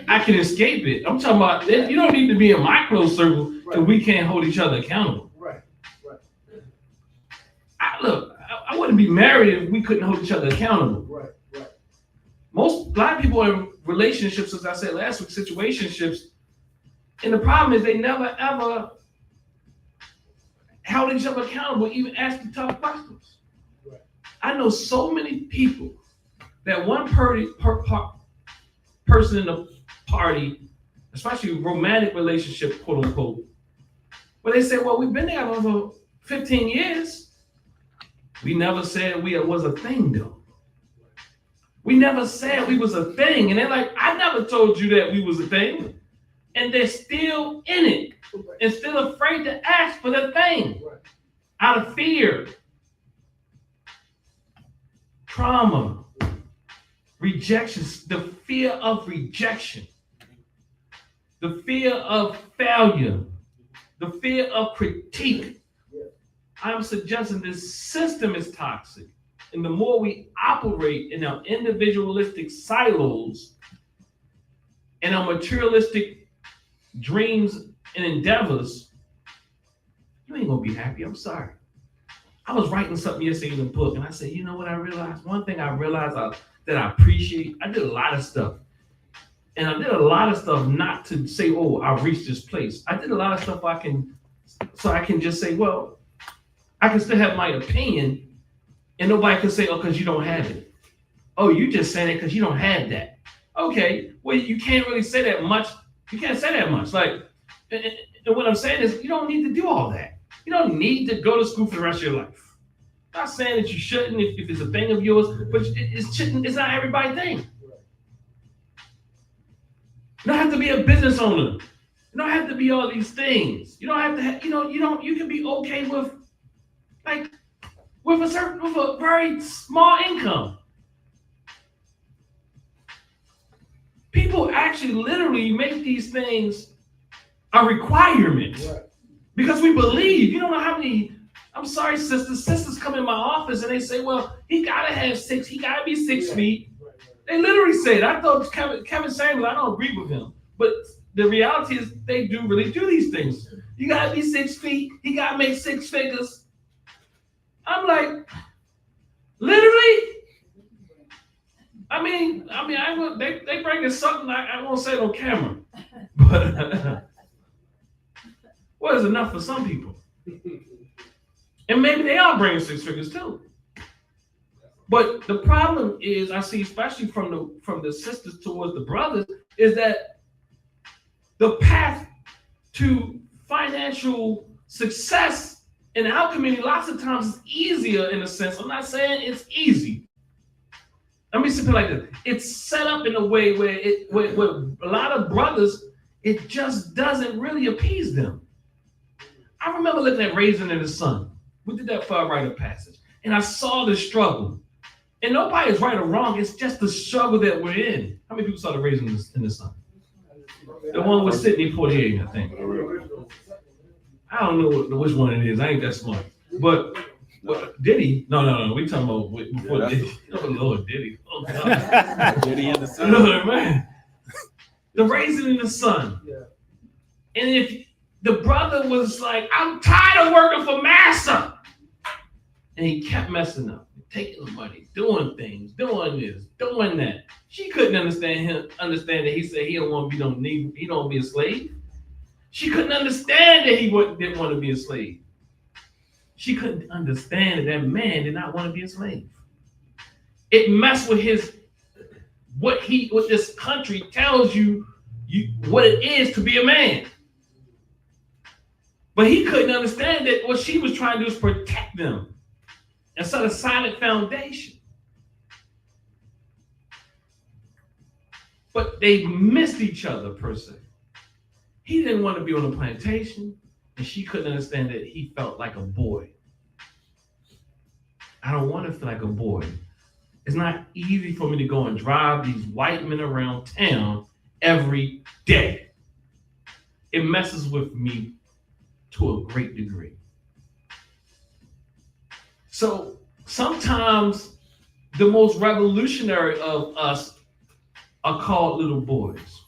I can escape it. I'm talking about you don't need to be in my close circle because we can't hold each other accountable. Right. I wouldn't be married if we couldn't hold each other accountable. Right. A lot of people are in relationships, as I said last week, situationships, and the problem is they never ever held each other accountable, even asking tough questions. Right. I know so many people that one person in the party, especially romantic relationship, quote unquote, where they say, well, we've been together for 15 years. We never said we was a thing, though. We never said we was a thing. And they're like, I never told you that we was a thing. And they're still in it and still afraid to ask for the thing out of fear. trauma, rejection, the fear of rejection, the fear of failure, the fear of critique. I'm suggesting this system is toxic. And the more we operate in our individualistic silos and our materialistic dreams and endeavors, you ain't gonna be happy. I'm sorry. I was writing something yesterday in the book, and I said, you know what I realized? One thing I realized that I appreciate, I did a lot of stuff. And I did a lot of stuff not to say, oh, I've reached this place. I did a lot of stuff so I can just say, well, I can still have my opinion, and nobody can say, oh, because you don't have it. Oh, you just saying it because you don't have that. Okay, well, you can't really say that much. You can't say that much. Like, and what I'm saying is, you don't need to do all that. You don't need to go to school for the rest of your life. I'm not saying that you shouldn't if it's a thing of yours, but it's not everybody's thing. You don't have to be a business owner. You don't have to be all these things. You don't have to have, you can be okay with a very small income. People actually literally make these things a requirement. Right. Because we believe. You don't know how many, I'm sorry, sisters come in my office and they say, well, he gotta be 6 feet. They literally say it. I thought Kevin Samuels, I don't agree with him. But the reality is they do really do these things. You gotta be 6 feet, he gotta make 6 figures. I'm like, literally? They bringing something I won't say it on camera. But what is enough for some people? And maybe they are bringing 6 figures too. But the problem is, I see, especially from the sisters towards the brothers, is that the path to financial success in our community lots of times is easier in a sense. I'm not saying it's easy. Let me say it like this. It's set up in a way where a lot of brothers, it just doesn't really appease them. I remember looking at Raisin in the Sun. We did that for our rite of passage. And I saw the struggle. And nobody is right or wrong. It's just the struggle that we're in. How many people saw the Raisin in the Sun? The one with Sidney Poitier, I think. I don't know which one it is. I ain't that smart. But Diddy? No. We talking about before Diddy. Oh, Lord, Diddy. Oh, God. Diddy in the Sun. Lord, man. The Raisin in the Sun. Yeah. And if the brother was like, I'm tired of working for Massa. And he kept messing up, taking the money, doing things, doing this, doing that. She couldn't understand that he said he don't want to be he don't be a slave. She couldn't understand that he didn't want to be a slave. She couldn't understand that man did not want to be a slave. It messed with what this country tells you what it is to be a man. But he couldn't understand that what she was trying to do is protect them and set a solid foundation. But they missed each other, per se. He didn't want to be on a plantation, and she couldn't understand that he felt like a boy. I don't want to feel like a boy. It's not easy for me to go and drive these white men around town every day. It messes with me to a great degree. So sometimes the most revolutionary of us are called little boys.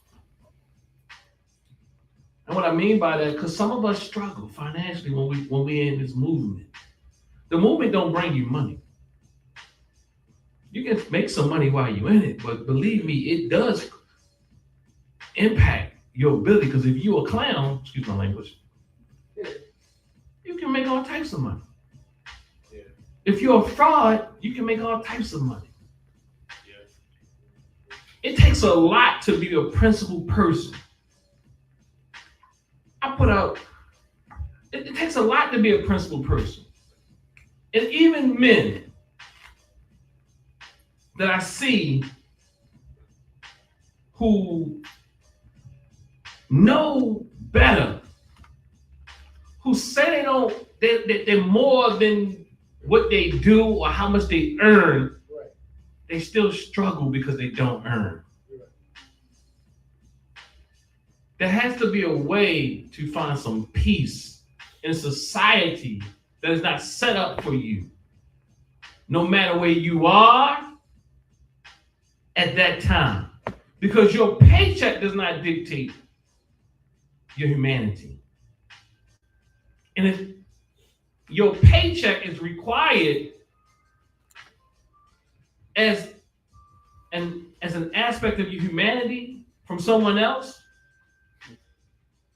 And what I mean by that, because some of us struggle financially when we're in this movement. The movement don't bring you money. You can make some money while you're in it, but believe me, it does impact your ability. Because if you're a clown, excuse my language, you can make all types of money. Yeah. If you're a fraud, you can make all types of money. Yeah. It takes a lot to be a principled person. It takes a lot to be a principled person. And even men that I see who know better, who say they're more than what they do or how much they earn, they still struggle because they don't earn. There has to be a way to find some peace in a society that is not set up for you, no matter where you are at that time, because your paycheck does not dictate your humanity. And if your paycheck is required as an aspect of your humanity from someone else,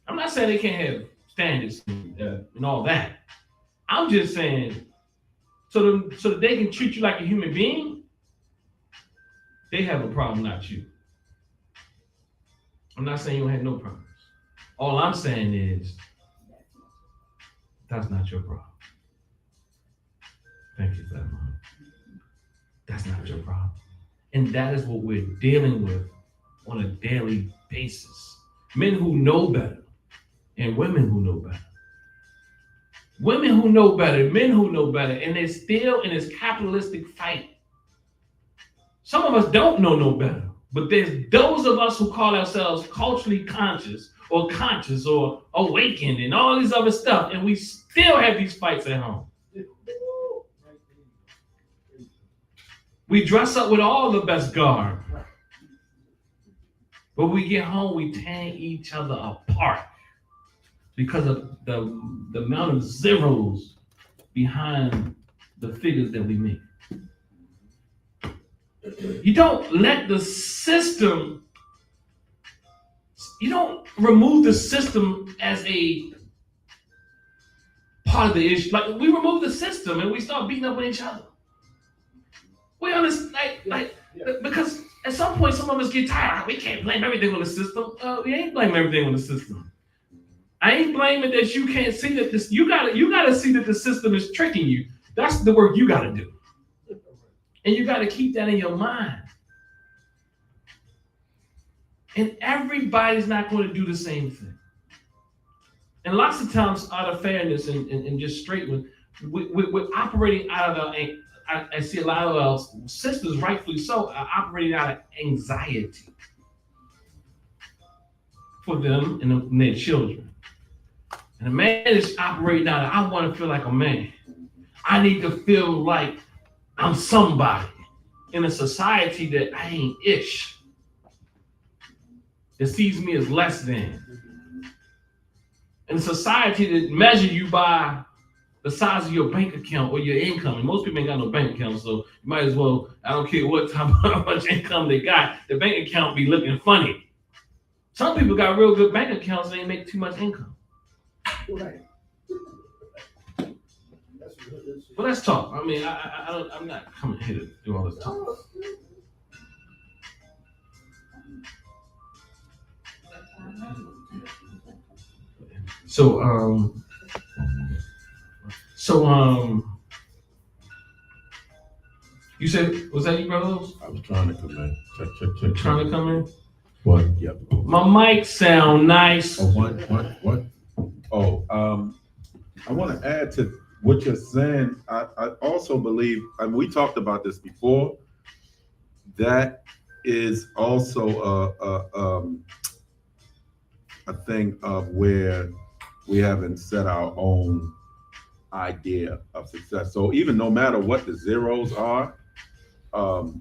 I'm not saying they can't have standards and all that. I'm just saying so that they can treat you like a human being, they have a problem, not you. I'm not saying you don't have no problems. All I'm saying is that's not your problem. Thank you for that, Mom. That's not your problem. And that is what we're dealing with on a daily basis. Men who know better and women who know better. Women who know better, men who know better, and they're still in this capitalistic fight. Some of us don't know no better, but there's those of us who call ourselves culturally conscious or awakened and all these other stuff, and we still have these fights at home. We dress up with all the best garb, but we get home, we tear each other apart because of the amount of zeros behind the figures that we make. You don't let the system, you don't remove the system as a part of the issue. Like, we remove the system and we start beating up on each other. We understand, because at some point some of us get tired. We can't blame everything on the system. We ain't blaming everything on the system. I ain't blaming that you can't see that this. You gotta see that the system is tricking you. That's the work you gotta do, and you gotta keep that in your mind. And everybody's not going to do the same thing. And lots of times, out of fairness and just straight with, we're operating out of the. I see a lot of our sisters, rightfully so, are operating out of anxiety for them and their children. And a man is operating out of, I want to feel like a man. I need to feel like I'm somebody in a society that I ain't ish, that sees me as less than. In a society that measures you by the size of your bank account or your income. And most people ain't got no bank account, so you might as well, I don't care what type of how much income they got, the bank account be looking funny. Some people got real good bank accounts and they make too much income. Right. But let's talk. I mean, I'm not coming here to do all this talk. So you said, was that you, brother? I was trying to come in. Check. Trying to come in? What? Yep. My mic sound nice. Oh, what? Oh, I want to add to what you're saying. I also believe, and we talked about this before, that is also a thing of where we haven't set our own idea of success. So even no matter what the zeros are,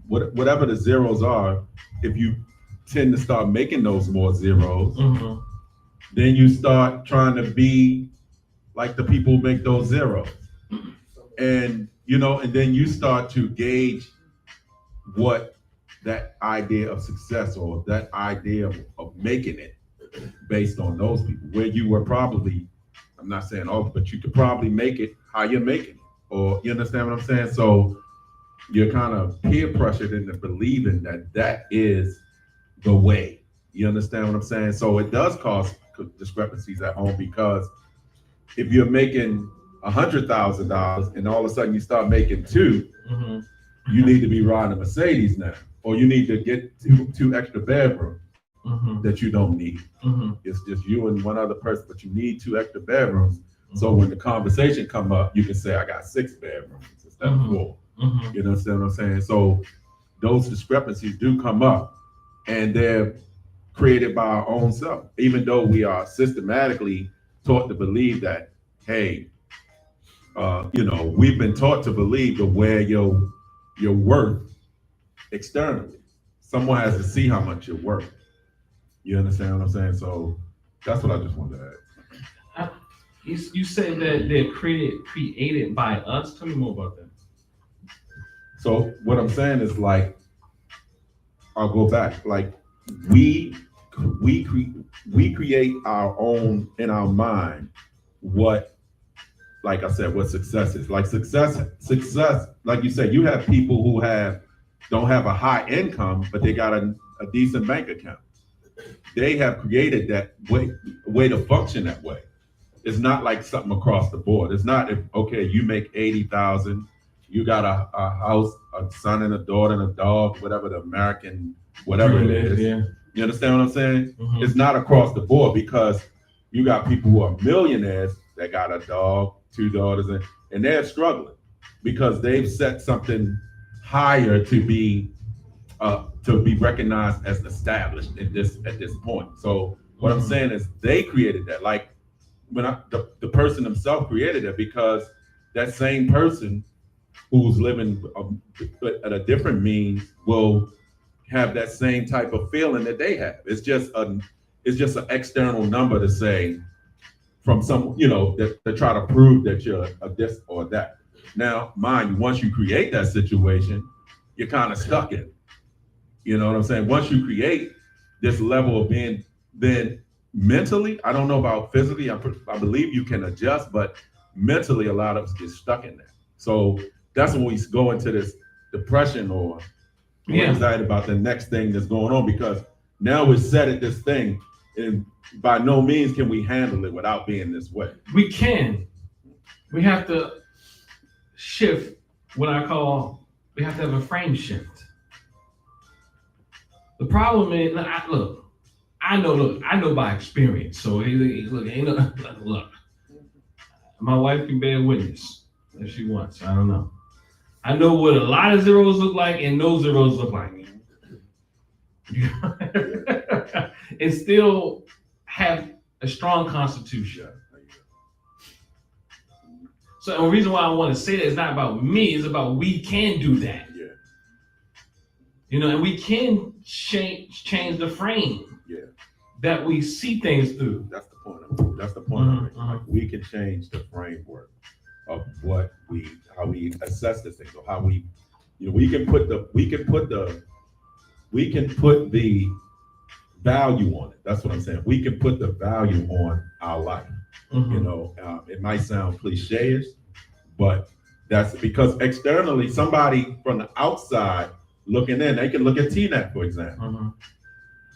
whatever the zeros are, if you tend to start making those more zeros, then you start trying to be like the people who make those zeros. And, and then you start to gauge what that idea of success or that idea of making it based on those people, where you were probably, I'm not saying all, but you could probably make it how you're making it. Or you understand what I'm saying? So you're kind of peer pressured into believing that that is the way. You understand what I'm saying? So it does cause discrepancies at home, because if you're making $100,000 and all of a sudden you start making $2, you need to be riding a Mercedes now, or you need to get two extra bedrooms that you don't need. It's just you and one other person, but you need 2 extra bedrooms. So when the conversation come up, you can say, I got 6 bedrooms instead of 4. You understand what I'm saying? So those discrepancies do come up, and they're created by our own self. Even though we are systematically taught to believe that, hey, we've been taught to believe to where your worth externally. Someone has to see how much you're worth. You understand what I'm saying? So that's what I just wanted to add. You said that they're created by us. Tell me more about that. So what I'm saying is, like, I'll go back. Like, we create our own in our mind what, like I said, what success is. Like success, like you said, you have people who don't have a high income, but they got a decent bank account. They have created that way to function that way. It's not like something across the board. It's not, if, okay, you make 80,000, you got a house, a son and a daughter and a dog, whatever the American, whatever it is. Yeah. You understand what I'm saying? Mhm. It's not across the board, because you got people who are millionaires that got a dog, 2 daughters, and they're struggling because they've set something higher to be recognized as established at this point. So what I'm saying is, they created that. Like, when the person himself created it, because that same person who's living at a different means will have that same type of feeling that they have. It's just an external number to say from some, that try to prove that you're a this or that. Now, mind you, once you create that situation, you're kind of stuck in it. You know what I'm saying? Once you create this level of being, then mentally, I don't know about physically, I believe you can adjust, but mentally, a lot of us get stuck in that. So that's when we go into this depression or anxiety about the next thing that's going on, because now we're set at this thing, and by no means can we handle it without being this way. We can. We have to shift we have to have a frame shift. The problem is, I know by experience. So look, my wife can bear witness if she wants. I don't know. I know what a lot of zeros look like and no zeros look like. And still have a strong constitution. So the reason why I want to say that is not about me, it's about we can do that. Yeah. And we can change the frame that we see things through. That's the point of it. That's the point of it. Like, we can change the framework of how we assess this thing, or how we can put the value on it. That's what I'm saying. We can put the value on our life. It might sound cliche-ish, but that's because externally, somebody from the outside looking in, they can look at TNAT, for example.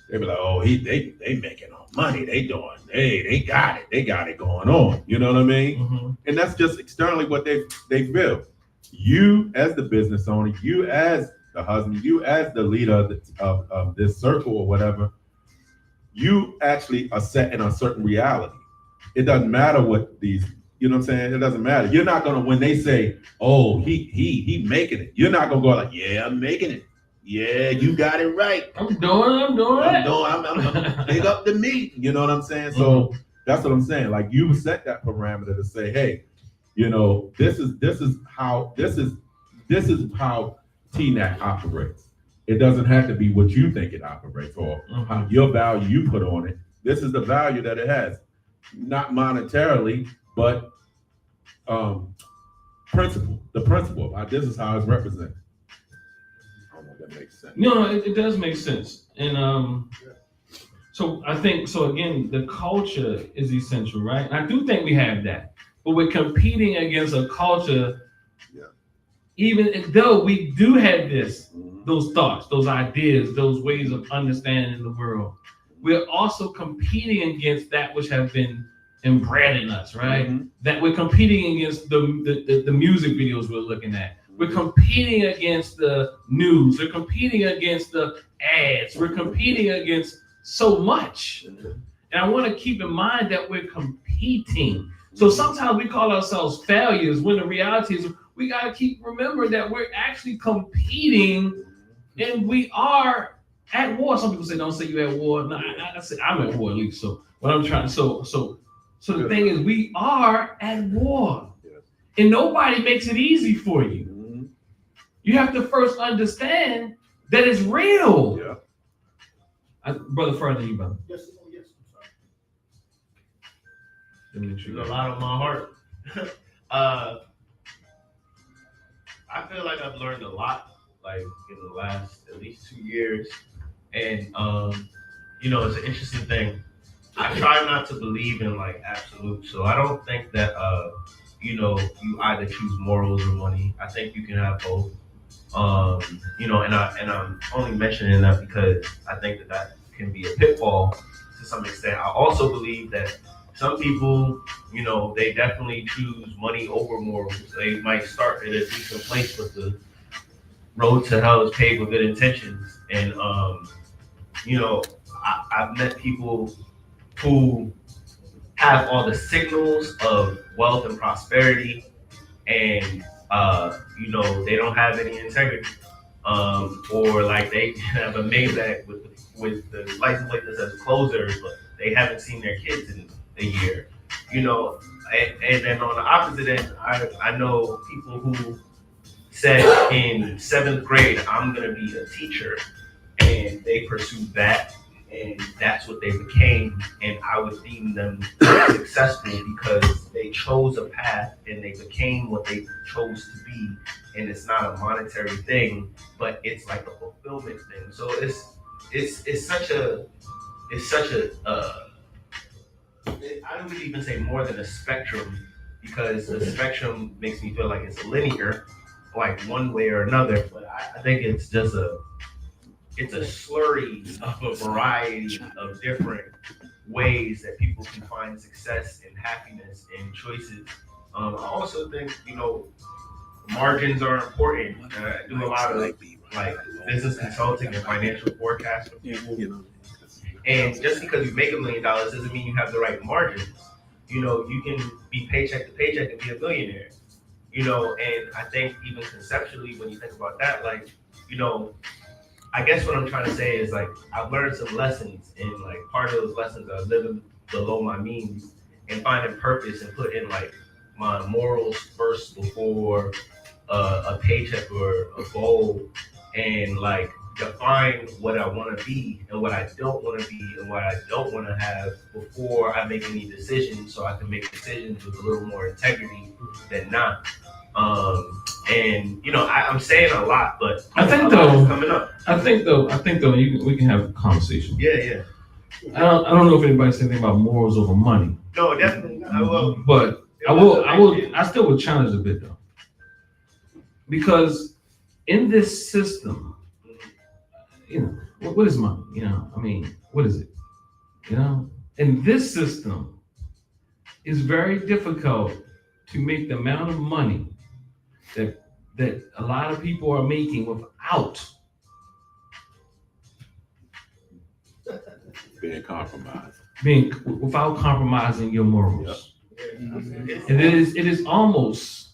They be like, oh, they making all money. They got it going on. You know what I mean? And that's just externally what they feel. You as the business owner, you as the husband, you as the leader of this circle or whatever, you actually are set in a certain reality. It doesn't matter what these, you know what I'm saying? It doesn't matter. You're not gonna, when they say, oh, he making it, you're not gonna go like, yeah, I'm making it. Yeah, you got it right. I'm doing it. I'm big up to me. You know what I'm saying? So that's what I'm saying. Like, you set that parameter to say, hey, this is how TNAT operates. It doesn't have to be what you think it operates, or how your value you put on it. This is the value that it has, not monetarily, but principle. The principle. This is how it's represented. I don't know if that makes sense. No, it does make sense. And so I think, again, the culture is essential, right? I do think we have that, but we're competing against a culture, even though we do have those thoughts, those ideas, those ways of understanding the world. We're also competing against that which have been inbred in us, right? That we're competing against the music videos we're looking at. We're competing against the news. We're competing against the ads. We're competing against so much. And I want to keep in mind that we're competing. So sometimes we call ourselves failures, when the reality is we got to keep remembering that we're actually competing And we are at war. Some people say, don't say you're at war. No, I say I'm at war at least. So what I'm trying, so the thing is, we are at war. Yes. And nobody makes it easy for you. Mhm. You have to first understand that it's real. Yeah. Brother, further you, brother. Yes, oh, yes, I'm sorry. Let me make sure you There's a got lot on my heart. I feel like I've learned a lot, like in the last at least 2 years, and you know, it's an interesting thing. I try not to believe in like absolute, so I don't think that you know, you either choose morals or money. I think you can have both. You know, and I'm only mentioning that because I think that can be a pitfall to some extent. I also believe that some people, you know, they definitely choose money over morals. They might start at a decent place, but the road to hell is paved with good intentions. And you know, I've met people who have all the signals of wealth and prosperity, and you know, they don't have any integrity. Or like they have a Maybach with the license plate that says closer, but they haven't seen their kids in a year. You know, and then on the opposite end, I know people who said in 7th grade, I'm gonna be a teacher, and they pursued that, and that's what they became, and I would deem them successful because they chose a path and they became what they chose to be, and it's not a monetary thing, but it's like a fulfillment thing. So it's such a I would even say more than a spectrum, because the spectrum makes me feel like it's linear, like one way or another, but I think it's just it's a slurry of a variety of different ways that people can find success and happiness and choices. I also think, you know, margins are important. I do a lot of like business consulting and financial forecasting. And just because you make $1 million doesn't mean you have the right margins. You know, you can be paycheck to paycheck and be a billionaire. You know, and I think even conceptually, when you think about that, like, you know, I guess what I'm trying to say is like I've learned some lessons, and like part of those lessons are living below my means and finding purpose and putting like my morals first before a paycheck or a goal, and like define what I want to be and what I don't want to be and what I don't want to have before I make any decisions, so I can make decisions with a little more integrity than not. And you know, I'm saying a lot, but I think a lot though- is coming up. I think though, we can have a conversation. Yeah. I don't know if anybody said anything about morals over money, No, definitely. I will. but I still would challenge a bit though, because in this system, you know, what is money? You know, I mean, what is it? You know, in this system, it's very difficult to make the amount of money that a lot of people are making without Being compromised. without compromising your morals. It is almost,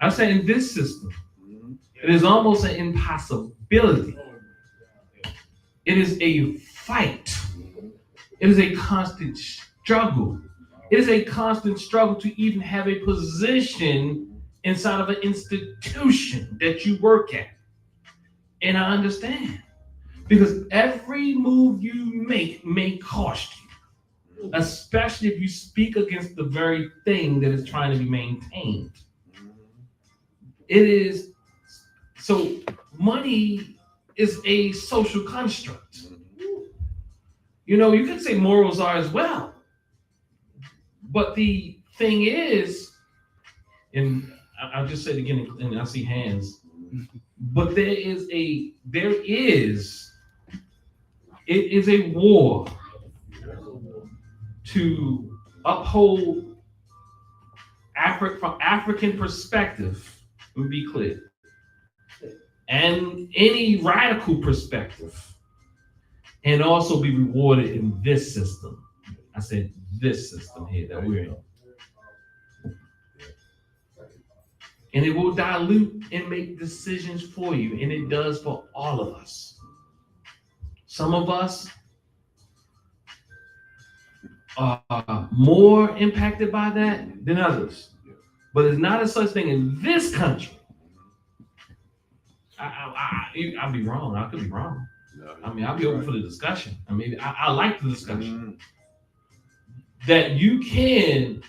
I'm saying in this system, Mhm. it is almost an impossibility. It is a fight. Mhm. It is a constant struggle. It is a constant struggle to even have a position inside of an institution that you work at. And I understand, because every move you make may cost you, especially if you speak against the very thing that is trying to be maintained. It is, so money is a social construct. You know, you could say morals are as well. But the thing is, and I'll just say it again, and I see hands, but it is a war to uphold from African perspective, let me be clear, and any radical perspective, and also be rewarded in this system. I said this system here that we're in. And it will dilute and make decisions for you. And it does for all of us. Some of us are more impacted by that than others. But there's not a such thing in this country. I'll be wrong. I could be wrong. No, I mean, I'll be open for the discussion. I mean, I like the discussion. Mhm. That you can,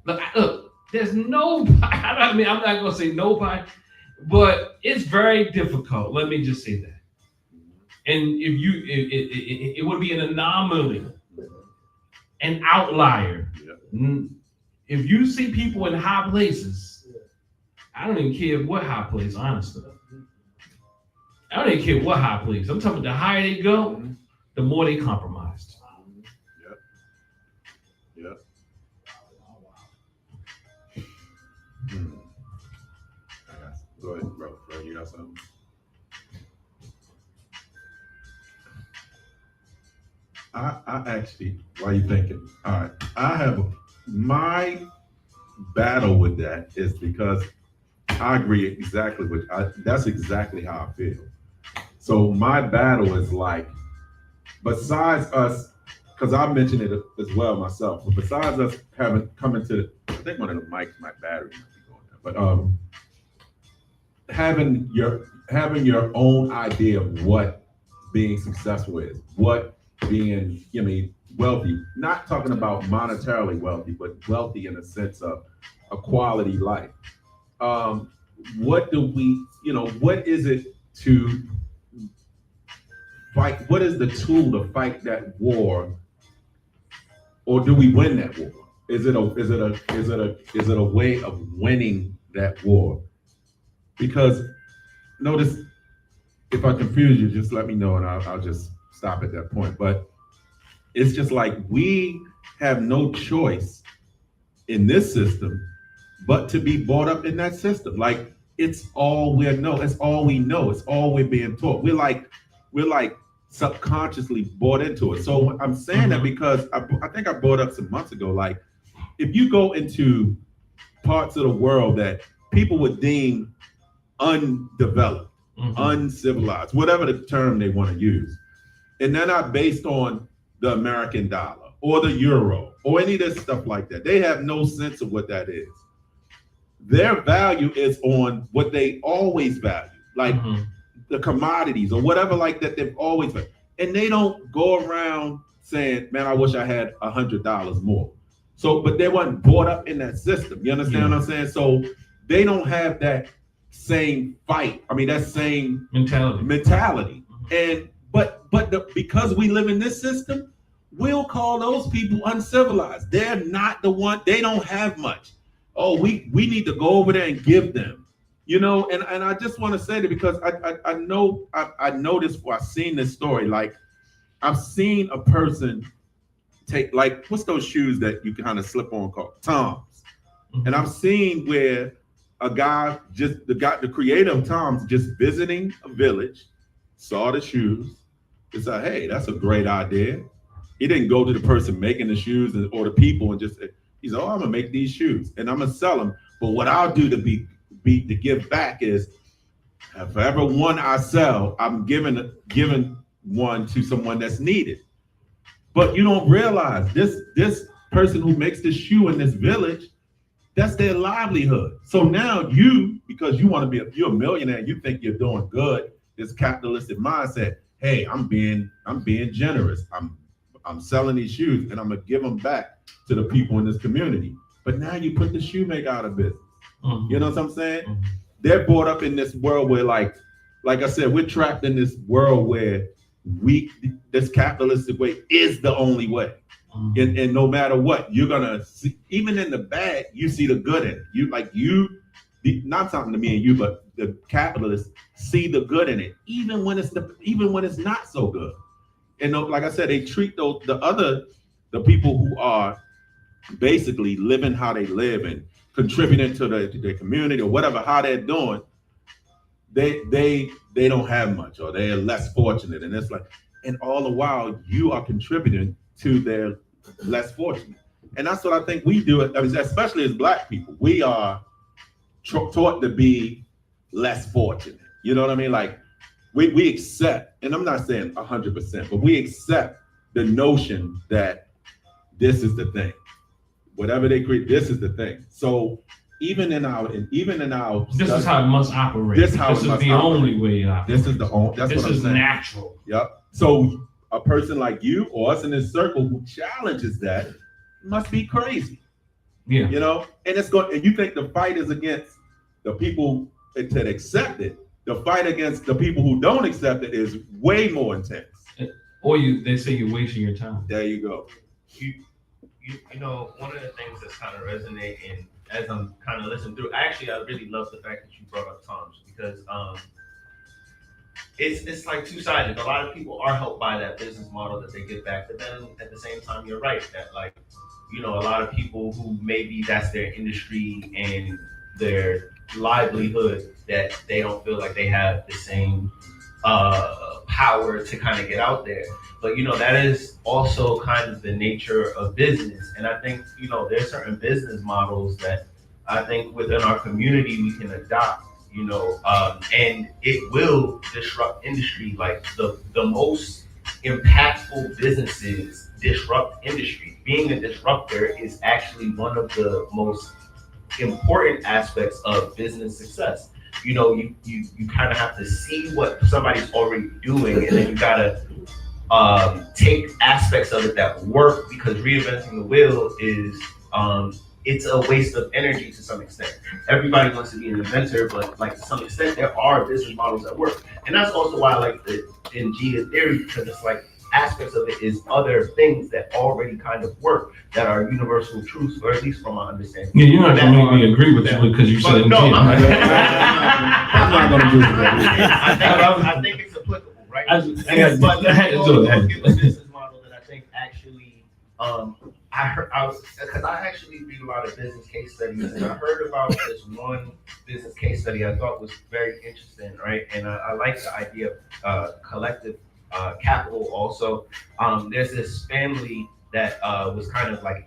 look, there's nobody, I mean, I'm not going to say nobody, but it's very difficult. Let me just say that. And if you, it would be an anomaly, an outlier. Yeah. If you see people in high places, I don't even care what high place, honestly. I don't even care what high place. I'm talking about the higher they go, the more they compromised. Yep. Hmm. Go ahead, bro. Fred, you got something? I actually, while you thinking, all right, I have my battle with that is because I agree exactly with that's exactly how I feel. So my battle is like, besides us, because I mentioned it as well myself, but besides us having come into, I think one of the mics, my battery might be going there, but having your own idea of what being successful is, what being, wealthy, not talking about monetarily wealthy, but wealthy in a sense of a quality life. What do we, what is it to fight? What is the tool to fight that war? Or do we win that war? Is it a way of winning that war? Because notice, if I confuse you, just let me know and I'll just stop at that point. But it's just like we have no choice in this system but to be brought up in that system. Like it's all we know. It's all we know. It's all we're being taught. We're like subconsciously bought into it. So I'm saying that because I think I brought up some months ago, like if you go into parts of the world that people would deem undeveloped, uncivilized, whatever the term they want to use, and they're not based on the American dollar or the euro or any of this stuff like that. They have no sense of what that is. Their value is on what they always value, like the commodities or whatever like that they've always valued. And they don't go around saying, man, I wish I had $100 more. So, but they weren't brought up in that system. You understand what I'm saying? So they don't have that same fight. I mean, that same mentality. And because we live in this system, we'll call those people uncivilized. They're not the one. They don't have much. Oh, we need to go over there and give them, And I just want to say that because I know this. I've seen this story. Like I've seen a person take, like, what's those shoes that you can kind of slip on called Toms, and I've seen where a guy, the creator of Toms, just visiting a village, saw the shoes. He said, hey, that's a great idea. He didn't go to the person making the shoes or the people and just, he said, oh, I'm gonna make these shoes and I'm gonna sell them. But what I'll do to give back is, for every one I sell, I'm giving one to someone that's needed. But you don't realize this person who makes the shoe in this village, that's their livelihood. So now because you want to you're a millionaire, you think you're doing good, this capitalistic mindset. Hey, I'm being generous. I'm selling these shoes and I'm gonna give them back to the people in this community. But now you put the shoemaker out of business. You know what I'm saying? They're brought up in this world where, like I said, we're trapped in this world where this capitalistic way is the only way. And no matter what, you're gonna see, even in the bad, you see the good in it. Not talking to me and you, but the capitalists see the good in it, even when it's not so good. And like I said, they treat the people who are basically living how they live and contributing to the community or whatever, how they're doing. They don't have much, or they're less fortunate, and it's like, and all the while you are contributing to their less fortunate. And that's what I think we do, especially as Black people. We are taught to be less fortunate. You know what I mean? Like we accept, and I'm not saying 100%, but we accept the notion that this is the thing. Whatever they create, this is the thing. So even in our This is how it must operate. This how it is must the operate. only way it operates. this is the only that's This what I'm is saying. natural. Yep. So a person like you or us in this circle who challenges that must be crazy. Yeah. You know, and you think the fight is against the people that accept it. The fight against the people who don't accept it is way more intense. Or they say you're wasting your time. There you go. You know, one of the things that's kind of resonating as I'm kind of listening through, actually, I really love the fact that you brought up Tom's, because it's like two-sided. A lot of people are helped by that business model that they get back, but then at the same time, you're right that, like, you know, a lot of people who maybe that's their industry and their livelihood, that they don't feel like they have the same power to kind of get out there. But, you know, that is also kind of the nature of business. And I think, you know, there's certain business models that I think within our community we can adopt, you know, and it will disrupt industry. Like the most impactful businesses disrupt industry. Being a disruptor is actually one of the most important aspects of business success. You know, you kind of have to see what somebody's already doing, and then you gotta take aspects of it that work, because reinventing the wheel is it's a waste of energy to some extent. Everybody wants to be an inventor, but like to some extent there are business models that work. And that's also why I like the Njia theory, because it's like aspects of it is other things that already kind of work, that are universal truths, or at least from my understanding. Yeah, you're not gonna make me agree with you because you said But no, it. I'm not gonna do that. I think it's applicable, right? I had to do it. Give a business model that I think actually, because I actually read a lot of business case studies, and I heard about this one business case study I thought was very interesting, right? And I like the idea of collective capital also. There's this family that was kind of like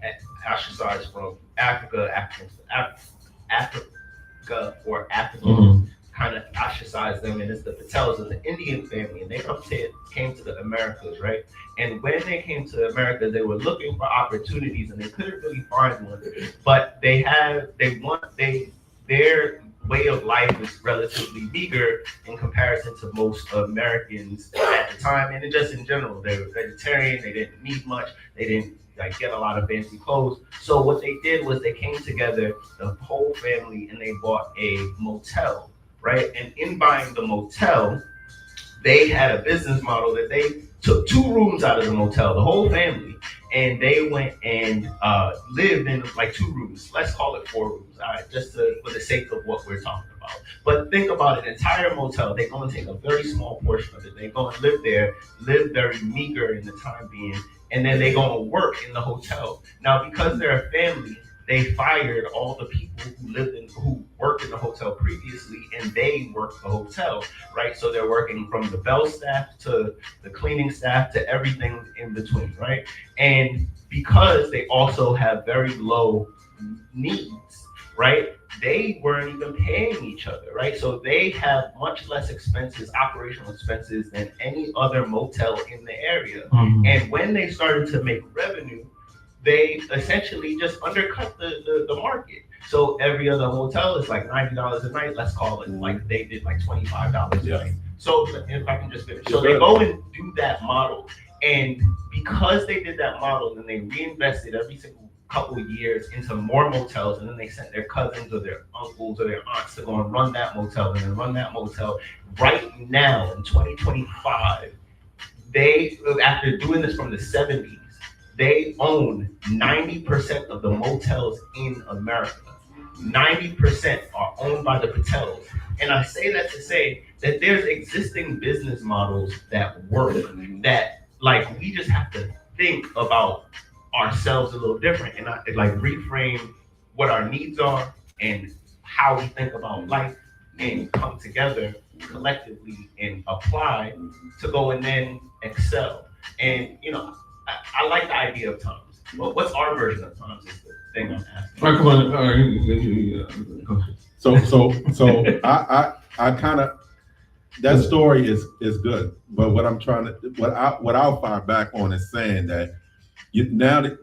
ostracized from Africa or Africans kind of ostracized them, and it's the Patels and the Indian family, and they came to the Americas, right? And when they came to America, they were looking for opportunities, and they couldn't really find one. But their way of life was relatively meager in comparison to most Americans at the time, and just in general. They were vegetarian, they didn't need much, they didn't like get a lot of fancy clothes. So what they did was they came together, the whole family, and they bought a motel, right? And in buying the motel, they had a business model that they took 2 rooms out of the motel, the whole family, and they went and lived in like 2 rooms. Let's call it 4 rooms, all right, just for the sake of what we're talking about. But think about an entire motel. They're going to take a very small portion of it. They're going to live there, live very meager in the time being, and then they're going to work in the hotel. Now, because they're a family, they fired all the people who worked in the hotel previously, and they worked the hotel, right? So they're working from the bell staff to the cleaning staff to everything in between, right? And because they also have very low needs, right? They weren't even paying each other, right? So they have much less expenses, operational expenses, than any other motel in the area. And when they started to make revenue, they essentially just undercut the market. So every other hotel is like $90 a night. Let's call it like they did like $25 a night. So if I can just finish. So they go and do that model. And because they did that model, then they reinvested every single couple of years into more motels, and then they sent their cousins or their uncles or their aunts to go and run that motel and then run that motel. Right now in 2025, they, after doing this from the 70s, they own 90% of the motels in America. 90% are owned by the Patels. And I say that to say that there's existing business models that work, that like we just have to think about ourselves a little different and like reframe what our needs are and how we think about life, and come together collectively and apply to go and then excel. And you know, I like the idea of Tom's, but what's our version of Tom's? thing I'm asking. All right, come on. All right. Go ahead. So I kind of, that story is good, but what I'm trying to, what I'll fire back on is saying that now that,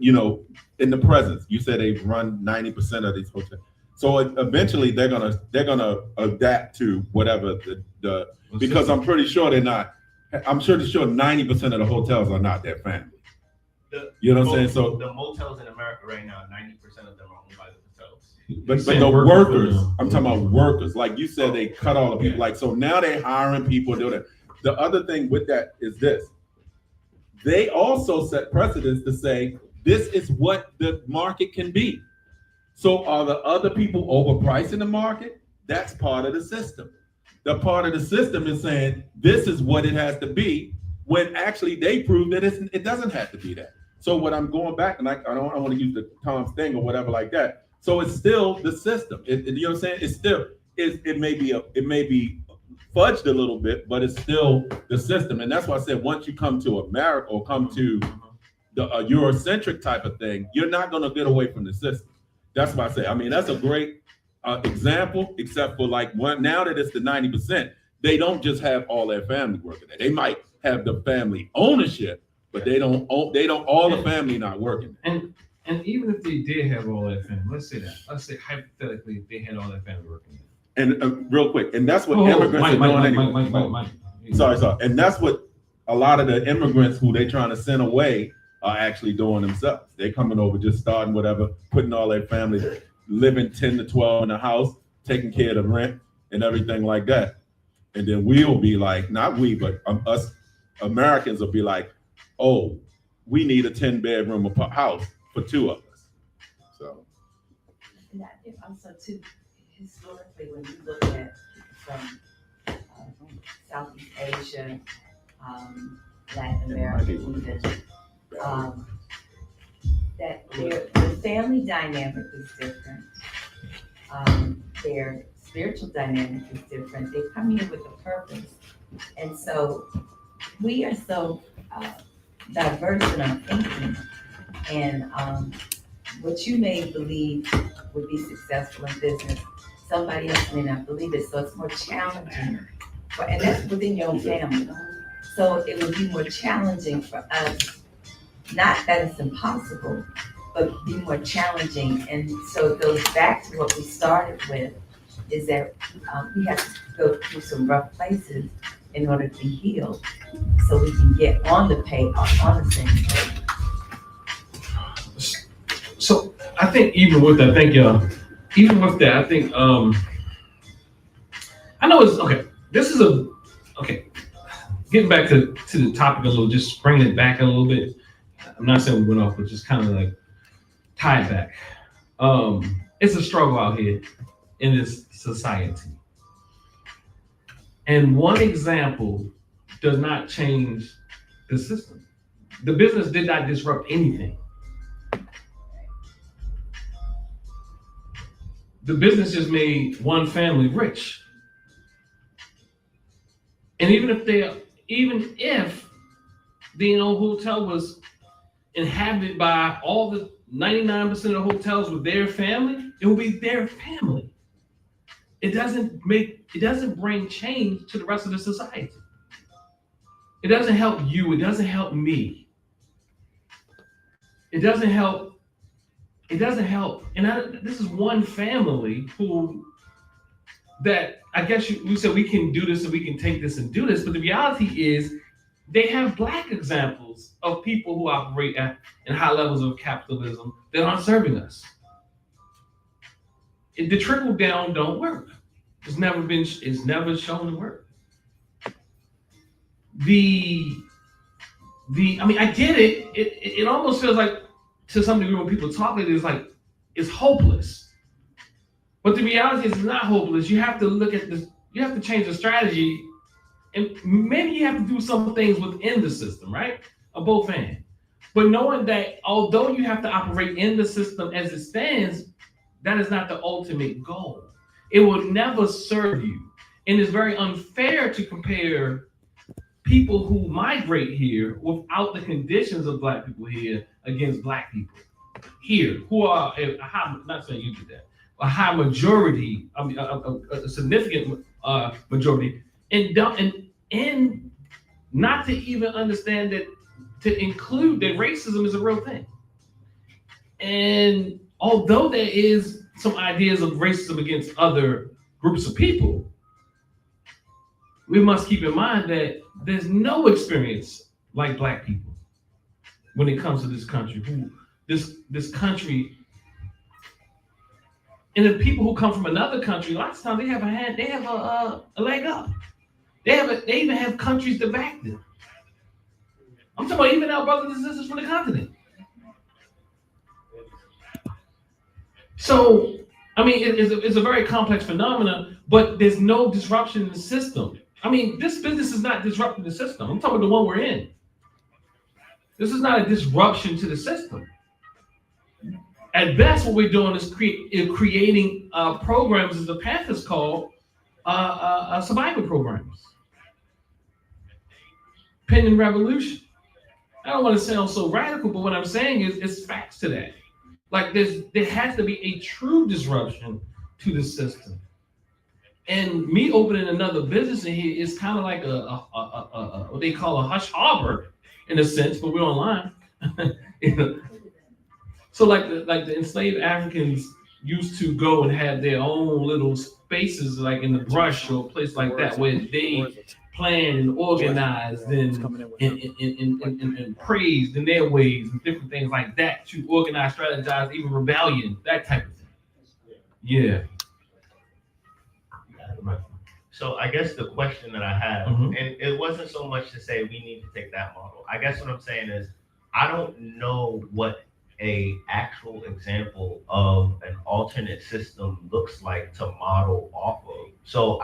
in the presence, you said they've run 90% of these hotels. So eventually they're gonna adapt to whatever the because I'm pretty sure they're not. I'm sure 90% of the hotels are not their family. You know what I'm saying? So the motels in America right now, 90% of them are owned by the hotels. But saying the workers workers, for them. I'm talking about workers. Like you said, they cut all the people. Like, so now they're hiring people doing it. The other thing with that is this. They also set precedents to say, this is what the market can be. So are the other people overpricing the market? That's part of the system. The part of the system is saying, this is what it has to be, when actually they prove that it doesn't have to be that. So what I'm going back, and I want to use the Tom's thing or whatever like that. So it's still the system. You know what I'm saying? It's still, it may be fudged a little bit, but it's still the system. And that's why I said, once you come to America or come to the Eurocentric type of thing, you're not going to get away from the system. That's why I say, I mean, that's a great example, except for like now that it's the 90%, they don't just have all their family working there. They might have the family ownership, but they don't all the family not working there. And even if they did have all that family, let's say hypothetically they had all that family working there. And real quick, and that's what immigrants are doing anyway. Mike. Sorry. And that's what a lot of the immigrants who they trying to send away are actually doing themselves. They coming over, just starting whatever, putting all their family, living 10 to 12 in the house, taking care of the rent and everything like that. And then we'll be like, not we, but us Americans will be like, oh, we need a 10-bedroom house for two of us. So. And I think also too, historically, when you look at from Southeast Asia, Latin America, even, that the family dynamic is different. Their spiritual dynamic is different. They come here with a purpose. And so we are so diverse in our thinking. And what you may believe would be successful in business, somebody else may not believe it. So it's more challenging. And that's within your own family. So it would be more challenging for us, not that it's impossible, but be more challenging. And so it goes back to what we started with, is that we have to go through some rough places in order to be healed, so we can get on the same page. So I think even with that, thank y'all. Even with that, I think I know it's okay. This is okay. Getting back to the topic a little, just bringing it back a little bit. I'm not saying we went off, but just kind of like tie it back. It's a struggle out here in this society. And one example does not change the system. The business did not disrupt anything. The business just made one family rich. And even if the hotel was inhabited by all the 99% of the hotels with their family, it will be their family. It doesn't bring change to the rest of the society. It doesn't help you. It doesn't help me. It doesn't help. And this is one family that I guess we said we can do this and we can take this and do this. But the reality is they have Black examples of people who operate in high levels of capitalism that aren't serving us. The trickle down don't work. It's never shown to work. I mean, I get it. It almost feels like, to some degree, when people talk, it's hopeless. But the reality is it's not hopeless. You have to look at this, you have to change the strategy, and maybe you have to do some things within the system, right? On both ends. But knowing that although you have to operate in the system as it stands, that is not the ultimate goal. It will never serve you. And it's very unfair to compare people who migrate here without the conditions of Black people here against Black people. here who are a high, not saying you did that, a high majority, I mean, a significant majority, and not to even understand that, to include that racism is a real thing. And although there is some ideas of racism against other groups of people, we must keep in mind that there's no experience like Black people when it comes to this country. This country, and the people who come from another country, lots of times they have a leg up. They even have countries to back them. I'm talking about even our brothers and sisters from the continent. So, I mean, it's a very complex phenomenon, but there's no disruption in the system. I mean, this business is not disrupting the system. I'm talking about the one we're in. This is not a disruption to the system. At best, what we're doing is creating programs, as the Panthers call, survival programs. Pending revolution. I don't want to sound so radical, but what I'm saying is it's facts to that. Like there has to be a true disruption to the system. And me opening another business in here is kind of like a what they call a hush harbor in a sense, but we're online. You know? So like the enslaved Africans used to go and have their own little spaces, like in the brush or a place like that, where they planned and organized and praised in their ways and different things like that to organize, strategize, even rebellion, that type of thing. Yeah. So I guess the question that I have, and it wasn't so much to say we need to take that model. I guess what I'm saying is I don't know what a actual example of an alternate system looks like to model off of. So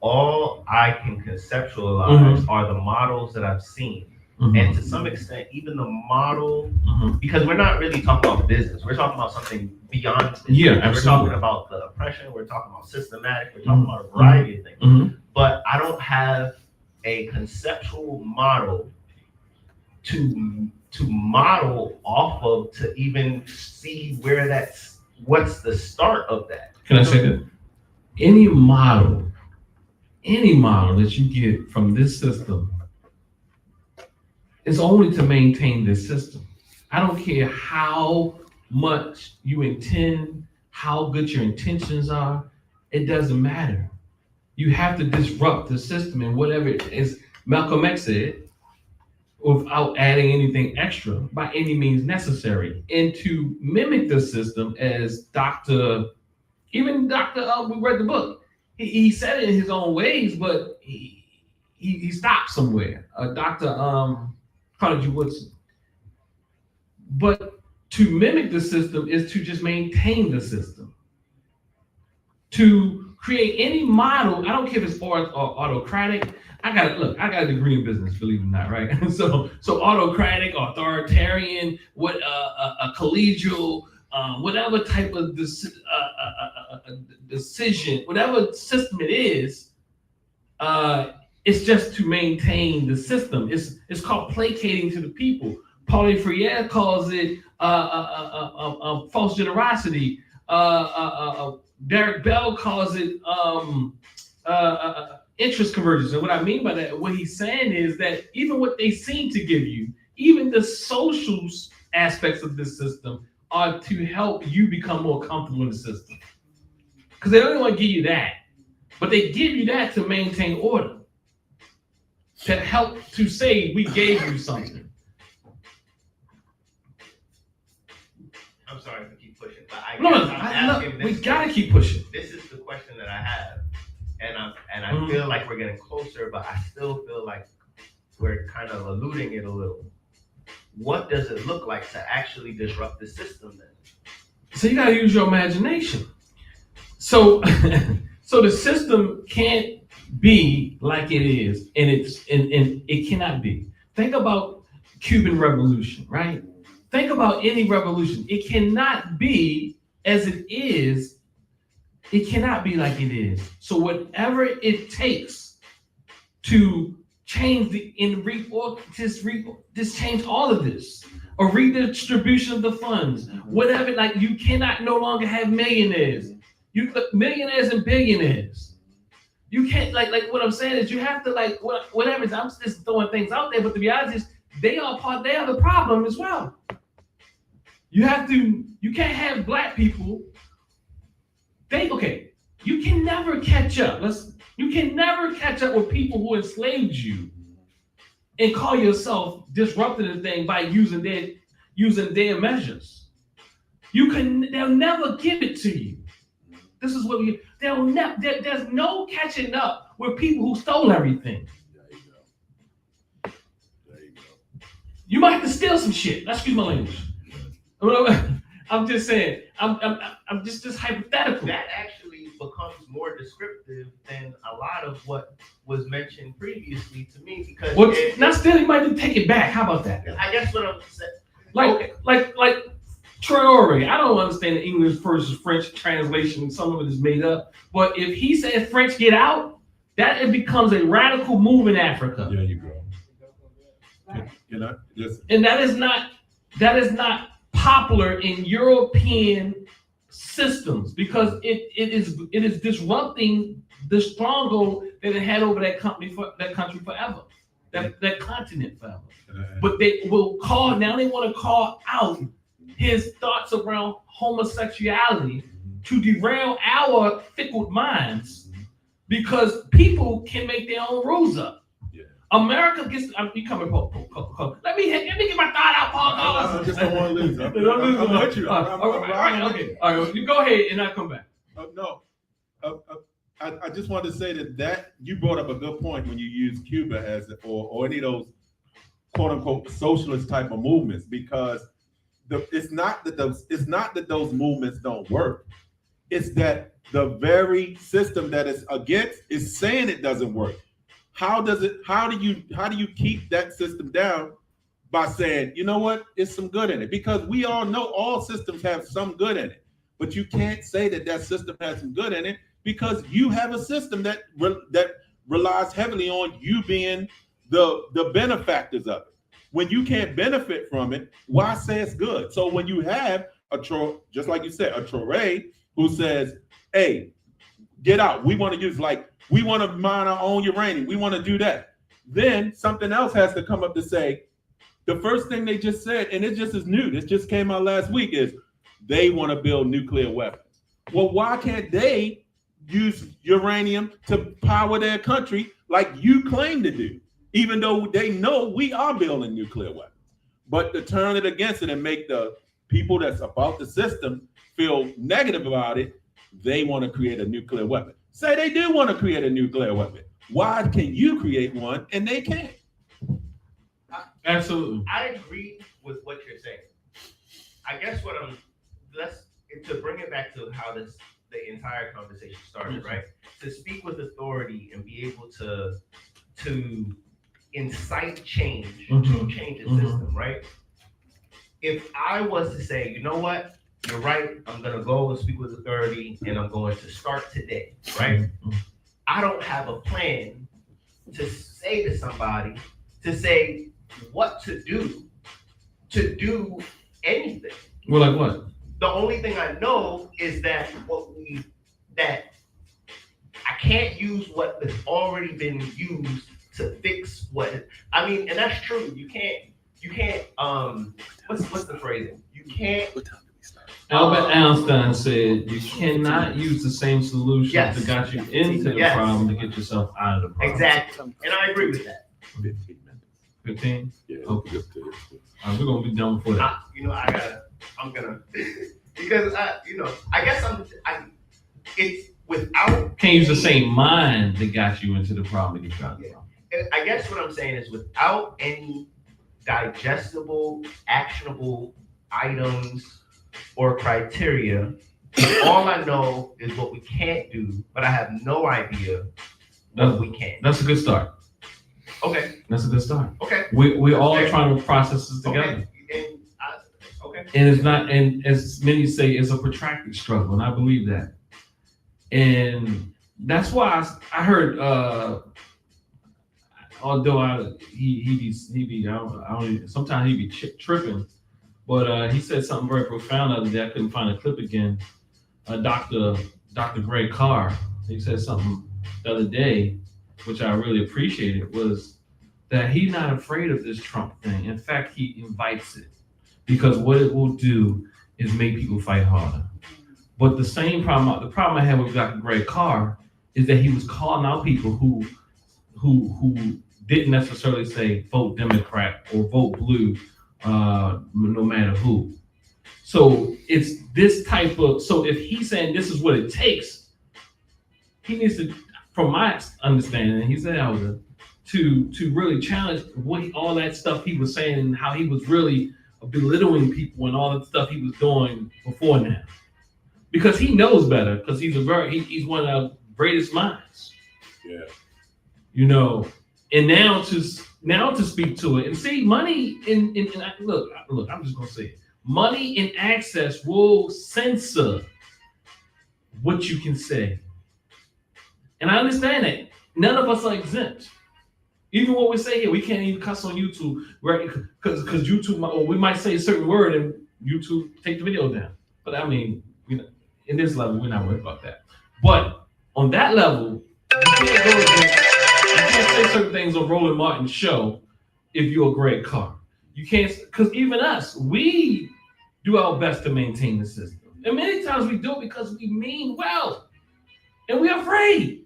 all I can conceptualize are the models that I've seen. And to some extent, even the model, because we're not really talking about business, we're talking about something beyond business. Yeah, We're absolutely. talking about the oppression, we're talking about systematic, we're talking about a variety of things. But I don't have a conceptual model to model off of to even see where what's the start of that. Can I say that? Any model that you get from this system is only to maintain this system. I don't care how much you intend, how good your intentions are, it doesn't matter. You have to disrupt the system and whatever it is Malcolm X said, without adding anything extra by any means necessary. And to mimic the system as we read the book. He said it in his own ways, but he stopped somewhere. Dr. Carnegie Woodson. But to mimic the system is to just maintain the system. To create any model, I don't care if it's autocratic. I got a degree in business, believe it or not, right? So autocratic, authoritarian, a collegial, whatever type of decision, whatever system it is, it's just to maintain the system. It's called placating to the people. Pauline Freire calls it false generosity. Derek Bell calls it interest convergence. And what I mean by that, what he's saying is that even what they seem to give you, even the social aspects of this system, are to help you become more comfortable in the system. Because they don't want to give you that, but they give you that to maintain order, to help to say we gave you something. I'm sorry to keep pushing, but We gotta keep pushing. This is the question that I have, and I feel like we're getting closer, but I still feel like we're kind of eluding it a little. What does it look like to actually disrupt the system then? So you gotta use your imagination. So the system can't be like it is, and it cannot be. Think about Cuban Revolution, right? Think about any revolution. It cannot be as it is. It cannot be like it is. So whatever it takes to change just change all of this. or redistribution of the funds, whatever. Like you cannot no longer have millionaires. You millionaires and billionaires. You can't like what I'm saying is you have to like whatever. I'm just throwing things out there, but the reality is they are the problem as well. You can't have black people. You can never catch up. You can never catch up with people who enslaved you and call yourself disrupting the thing by using their measures. They'll never give it to you. This is what there's no catching up with people who stole everything. There you go. You might have to steal some shit. Excuse my language. I'm just saying. I'm just hypothetical. That actually becomes more descriptive than a lot of what was mentioned previously to me because Not stealing, you might need to take it back. How about that? I guess what I'm saying. Like Traore. I don't understand the English versus French translation. Some of it is made up. But if he says French get out, that it becomes a radical move in Africa. There you go. And that is not popular in European systems because it is disrupting the stronghold that it had over that country forever, that continent forever. But they will they want to call out his thoughts around homosexuality to derail our fickle minds because people can make their own rules up. America gets. I'm becoming. Let me get my thought out, Paul. I just don't want to lose. I'm with you. Okay. All right. You go ahead, and I'll come back. No. I just wanted to say that you brought up a good point when you use Cuba as or any of those quote unquote socialist type of movements because it's not that those movements don't work. It's that the very system that it's against is saying it doesn't work. How do you keep that system down by saying, you know what, it's some good in it? Because we all know all systems have some good in it, but you can't say that system has some good in it because you have a system that relies heavily on you being the benefactors of it. When you can't benefit from it, why say it's good? So when you have just like you said, a Traore who says, hey, get out. We want to mine our own uranium. We want to do that. Then something else has to come up to say, the first thing they just said, and it just is new, this just came out last week, is they want to build nuclear weapons. Well, why can't they use uranium to power their country like you claim to do, even though they know we are building nuclear weapons? But to turn it against it and make the people that's about the system feel negative about it, they want to create a nuclear weapon. Say they do want to create a nuclear weapon. Why can you create one and they can't? Absolutely. I agree with what you're saying. I guess to bring it back to how the entire conversation started, right? To speak with authority and be able to incite change, to change a system, right? If I was to say, you know what, you're right, I'm gonna go and speak with authority and I'm going to start today, right? I don't have a plan to say to somebody, to say what to do anything. Well, like what? The only thing I know is that I can't use what has already been used to fix and that's true. You can't what's the phrasing? You can't. Albert Einstein said you cannot use the same solution that got you into the problem to get yourself out of the problem. Exactly. And I agree with that. 15? Yeah. Okay. We're gonna be done for that. I'm gonna because I guess it's without Can't use the same mind that got you into the problem to get you out of the problem. And I guess what I'm saying is without any digestible, actionable items or criteria, all I know is what we can't do, but I have no idea what we can. That's a good start. Okay. That's a good start. Okay. We're all trying to process this together. Okay. And it's not, and as many say, it's a protracted struggle, and I believe that. And that's why I heard, although sometimes he be tripping But he said something very profound the other day. I couldn't find a clip again. Dr. Greg Carr, he said something the other day, which I really appreciated, was that he's not afraid of this Trump thing. In fact, he invites it because what it will do is make people fight harder. But the problem I had with Dr. Greg Carr is that he was calling out people who didn't necessarily say vote Democrat or vote blue, no matter who. So it's this type of, so if he's saying this is what it takes, he needs to, from my understanding, and he's an elder, to really challenge all that stuff he was saying and how he was really belittling people and all the stuff he was doing before now. Because he knows better, because he's one of the greatest minds. Yeah. You know, and now to speak to it and see money look, I'm just gonna say it. Money and access will censor what you can say. And I understand that. None of us are exempt. Even what we say here, we can't even cuss on YouTube, right? Because YouTube, or we might say a certain word and YouTube take the video down. But I mean, you know, in this level, we're not worried about that. But on that level, you can't say certain things on Roland Martin's show if you're a Greg Carr. You can't, because even us, we do our best to maintain the system. And many times we do it because we mean well. And we're afraid.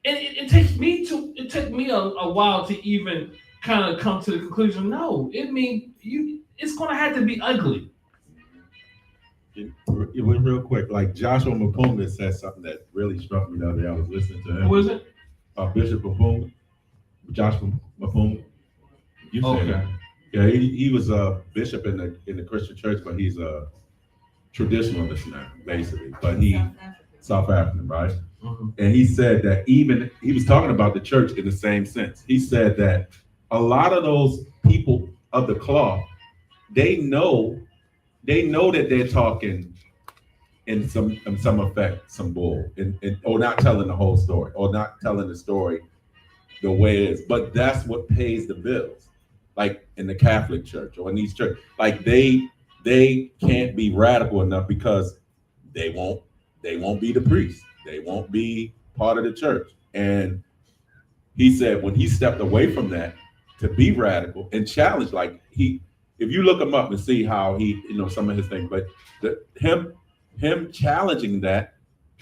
And it took me a while to even kind of come to the conclusion, no, it's gonna have to be ugly. It went real quick. Like Joshua Mapunga said something that really struck me the other day. I was listening to him. Who is it? Bishop Mapunga. Joshua Mapunga. You said Okay. that. Yeah, he was a bishop in the Christian church, but he's a traditionalist now, basically. But he South African, right? Mm-hmm. And he said that he was talking about the church in the same sense. He said that a lot of those people of the cloth, they know that they're talking in some effect, some bull, or not telling the whole story, or not telling the story the way it is. But that's what pays the bills. Like in the Catholic Church or in these churches, like they can't be radical enough because they won't be the priest. They won't be part of the church. And he said when he stepped away from that to be radical and challenge, like if you look him up and see how he, some of his things, but him challenging that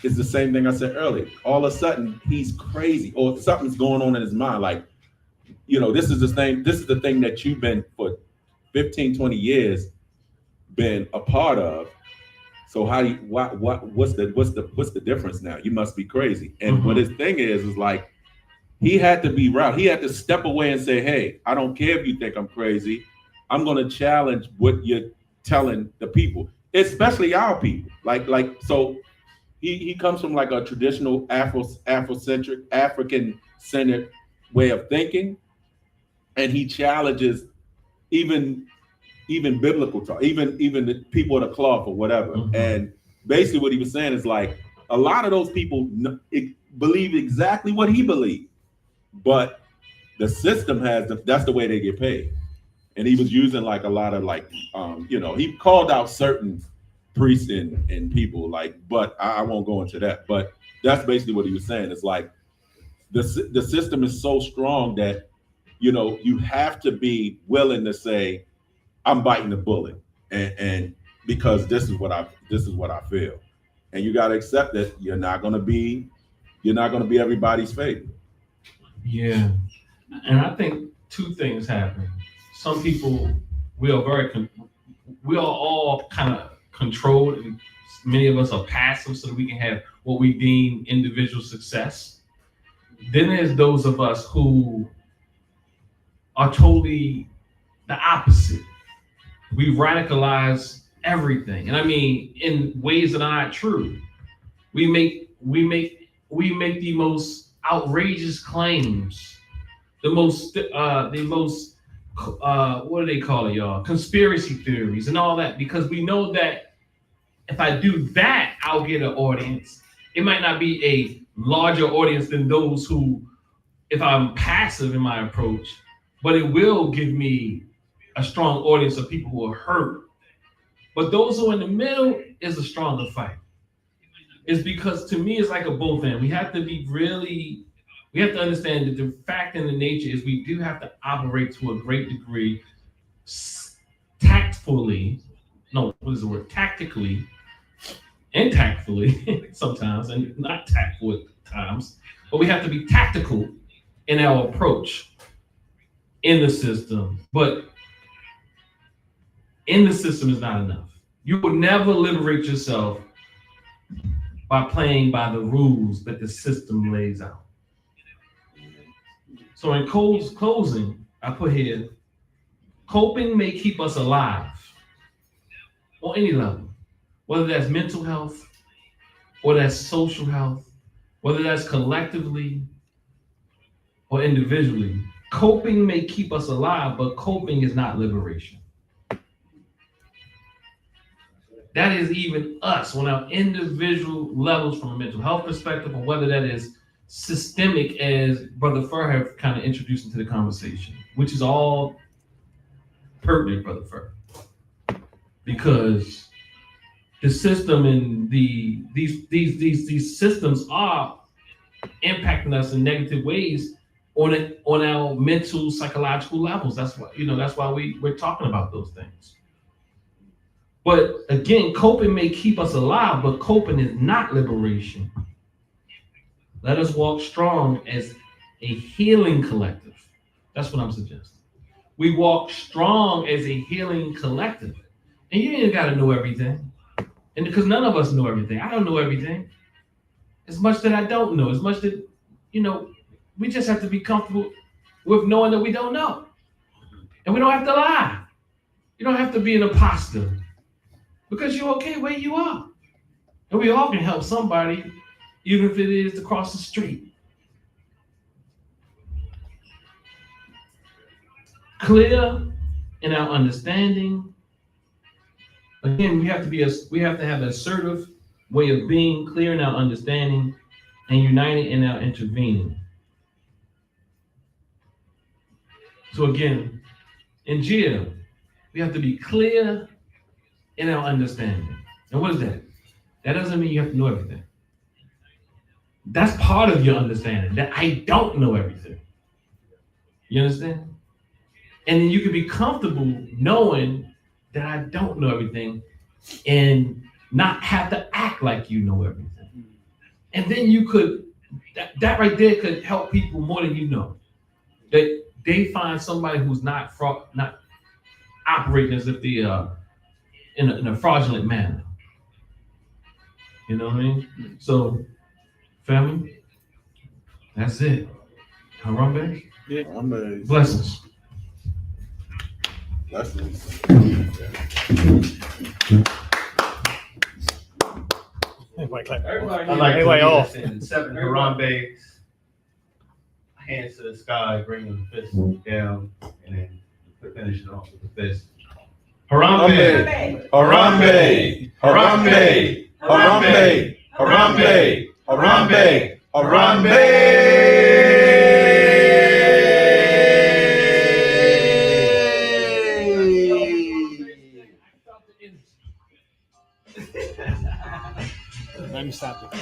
is the same thing I said earlier. All of a sudden he's crazy or something's going on in his mind. Like, this is the thing that you've been for 15, 20 years been a part of. So what's the difference now? You must be crazy. And what his thing is like, he had to be right. He had to step away and say, hey, I don't care if you think I'm crazy. I'm going to challenge what you're telling the people, especially our people. So he comes from like a traditional Afrocentric, African-centered way of thinking. And he challenges even biblical talk, even the people of the cloth or whatever. Mm-hmm. And basically what he was saying is like, a lot of those people believe exactly what he believed, but the system that's the way they get paid. And he was using like a lot of he called out certain priests and people but I won't go into that, but that's basically what he was saying. It's like the system is so strong that, you have to be willing to say, I'm biting the bullet, and because this is what I feel, and you got to accept that you're not going to be everybody's favorite. Yeah, and I think two things happen. Some people we are all kind of controlled, and many of us are passive, so that we can have what we deem individual success. Then there's those of us who are totally the opposite. We radicalize everything, and I mean in ways that are not true. We make the most outrageous claims, the most what do they call it, y'all? Conspiracy theories and all that, because we know that if I do that, I'll get an audience. It might not be a larger audience than those who, if I'm passive in my approach, but it will give me a strong audience of people who are hurt But those who are in the middle is a stronger fight. It's because to me, it's like a both end. We have to understand that the fact and the nature is we do have to operate to a great degree tactfully and tactfully sometimes, and not tactful at times, but we have to be tactical in our approach in the system. But in the system is not enough. You will never liberate yourself by playing by the rules that the system lays out. So in Cole's closing, I put here, coping may keep us alive on any level, whether that's mental health, or that's social health, whether that's collectively or individually. Coping may keep us alive, but coping is not liberation. That is even us on our individual levels from a mental health perspective, or whether that is systemic, as Brother Fur have kind of introduced into the conversation, which is all pertinent, Brother Fur, because the system and these systems are impacting us in negative ways on our mental, psychological levels. That's why we're talking about those things. But again, coping may keep us alive, but coping is not liberation. Let us walk strong as a healing collective. That's what I'm suggesting. We walk strong as a healing collective. And you ain't got to know everything. And because none of us know everything. I don't know everything. As much that I don't know, as much that, we just have to be comfortable with knowing that we don't know. And we don't have to lie. You don't have to be an imposter, because you're okay where you are. And we all can help somebody, even if it is to cross the street. Clear in our understanding. Again, we have to have an assertive way of being, clear in our understanding, and united in our intervening. So again, in jail, we have to be clear in our understanding. And what is that? That doesn't mean you have to know everything. That's part of your understanding, that I don't know everything. You understand? And then you can be comfortable knowing that I don't know everything and not have to act like you know everything. And then you could, that right there could help people more than you know. That they find somebody who's not operating as if they are in a fraudulent manner. You know what I mean? So, family, that's it. Harambe? Yeah, I'm Blessings. blessings. I'd like to lead us in 7 Harambe's, hands to the sky, bringing the fist down, and then finish it off with the fist. Harambe! Harambe! Harambe! Harambe! Harambe! Harambe! Harambe! Let me stop it.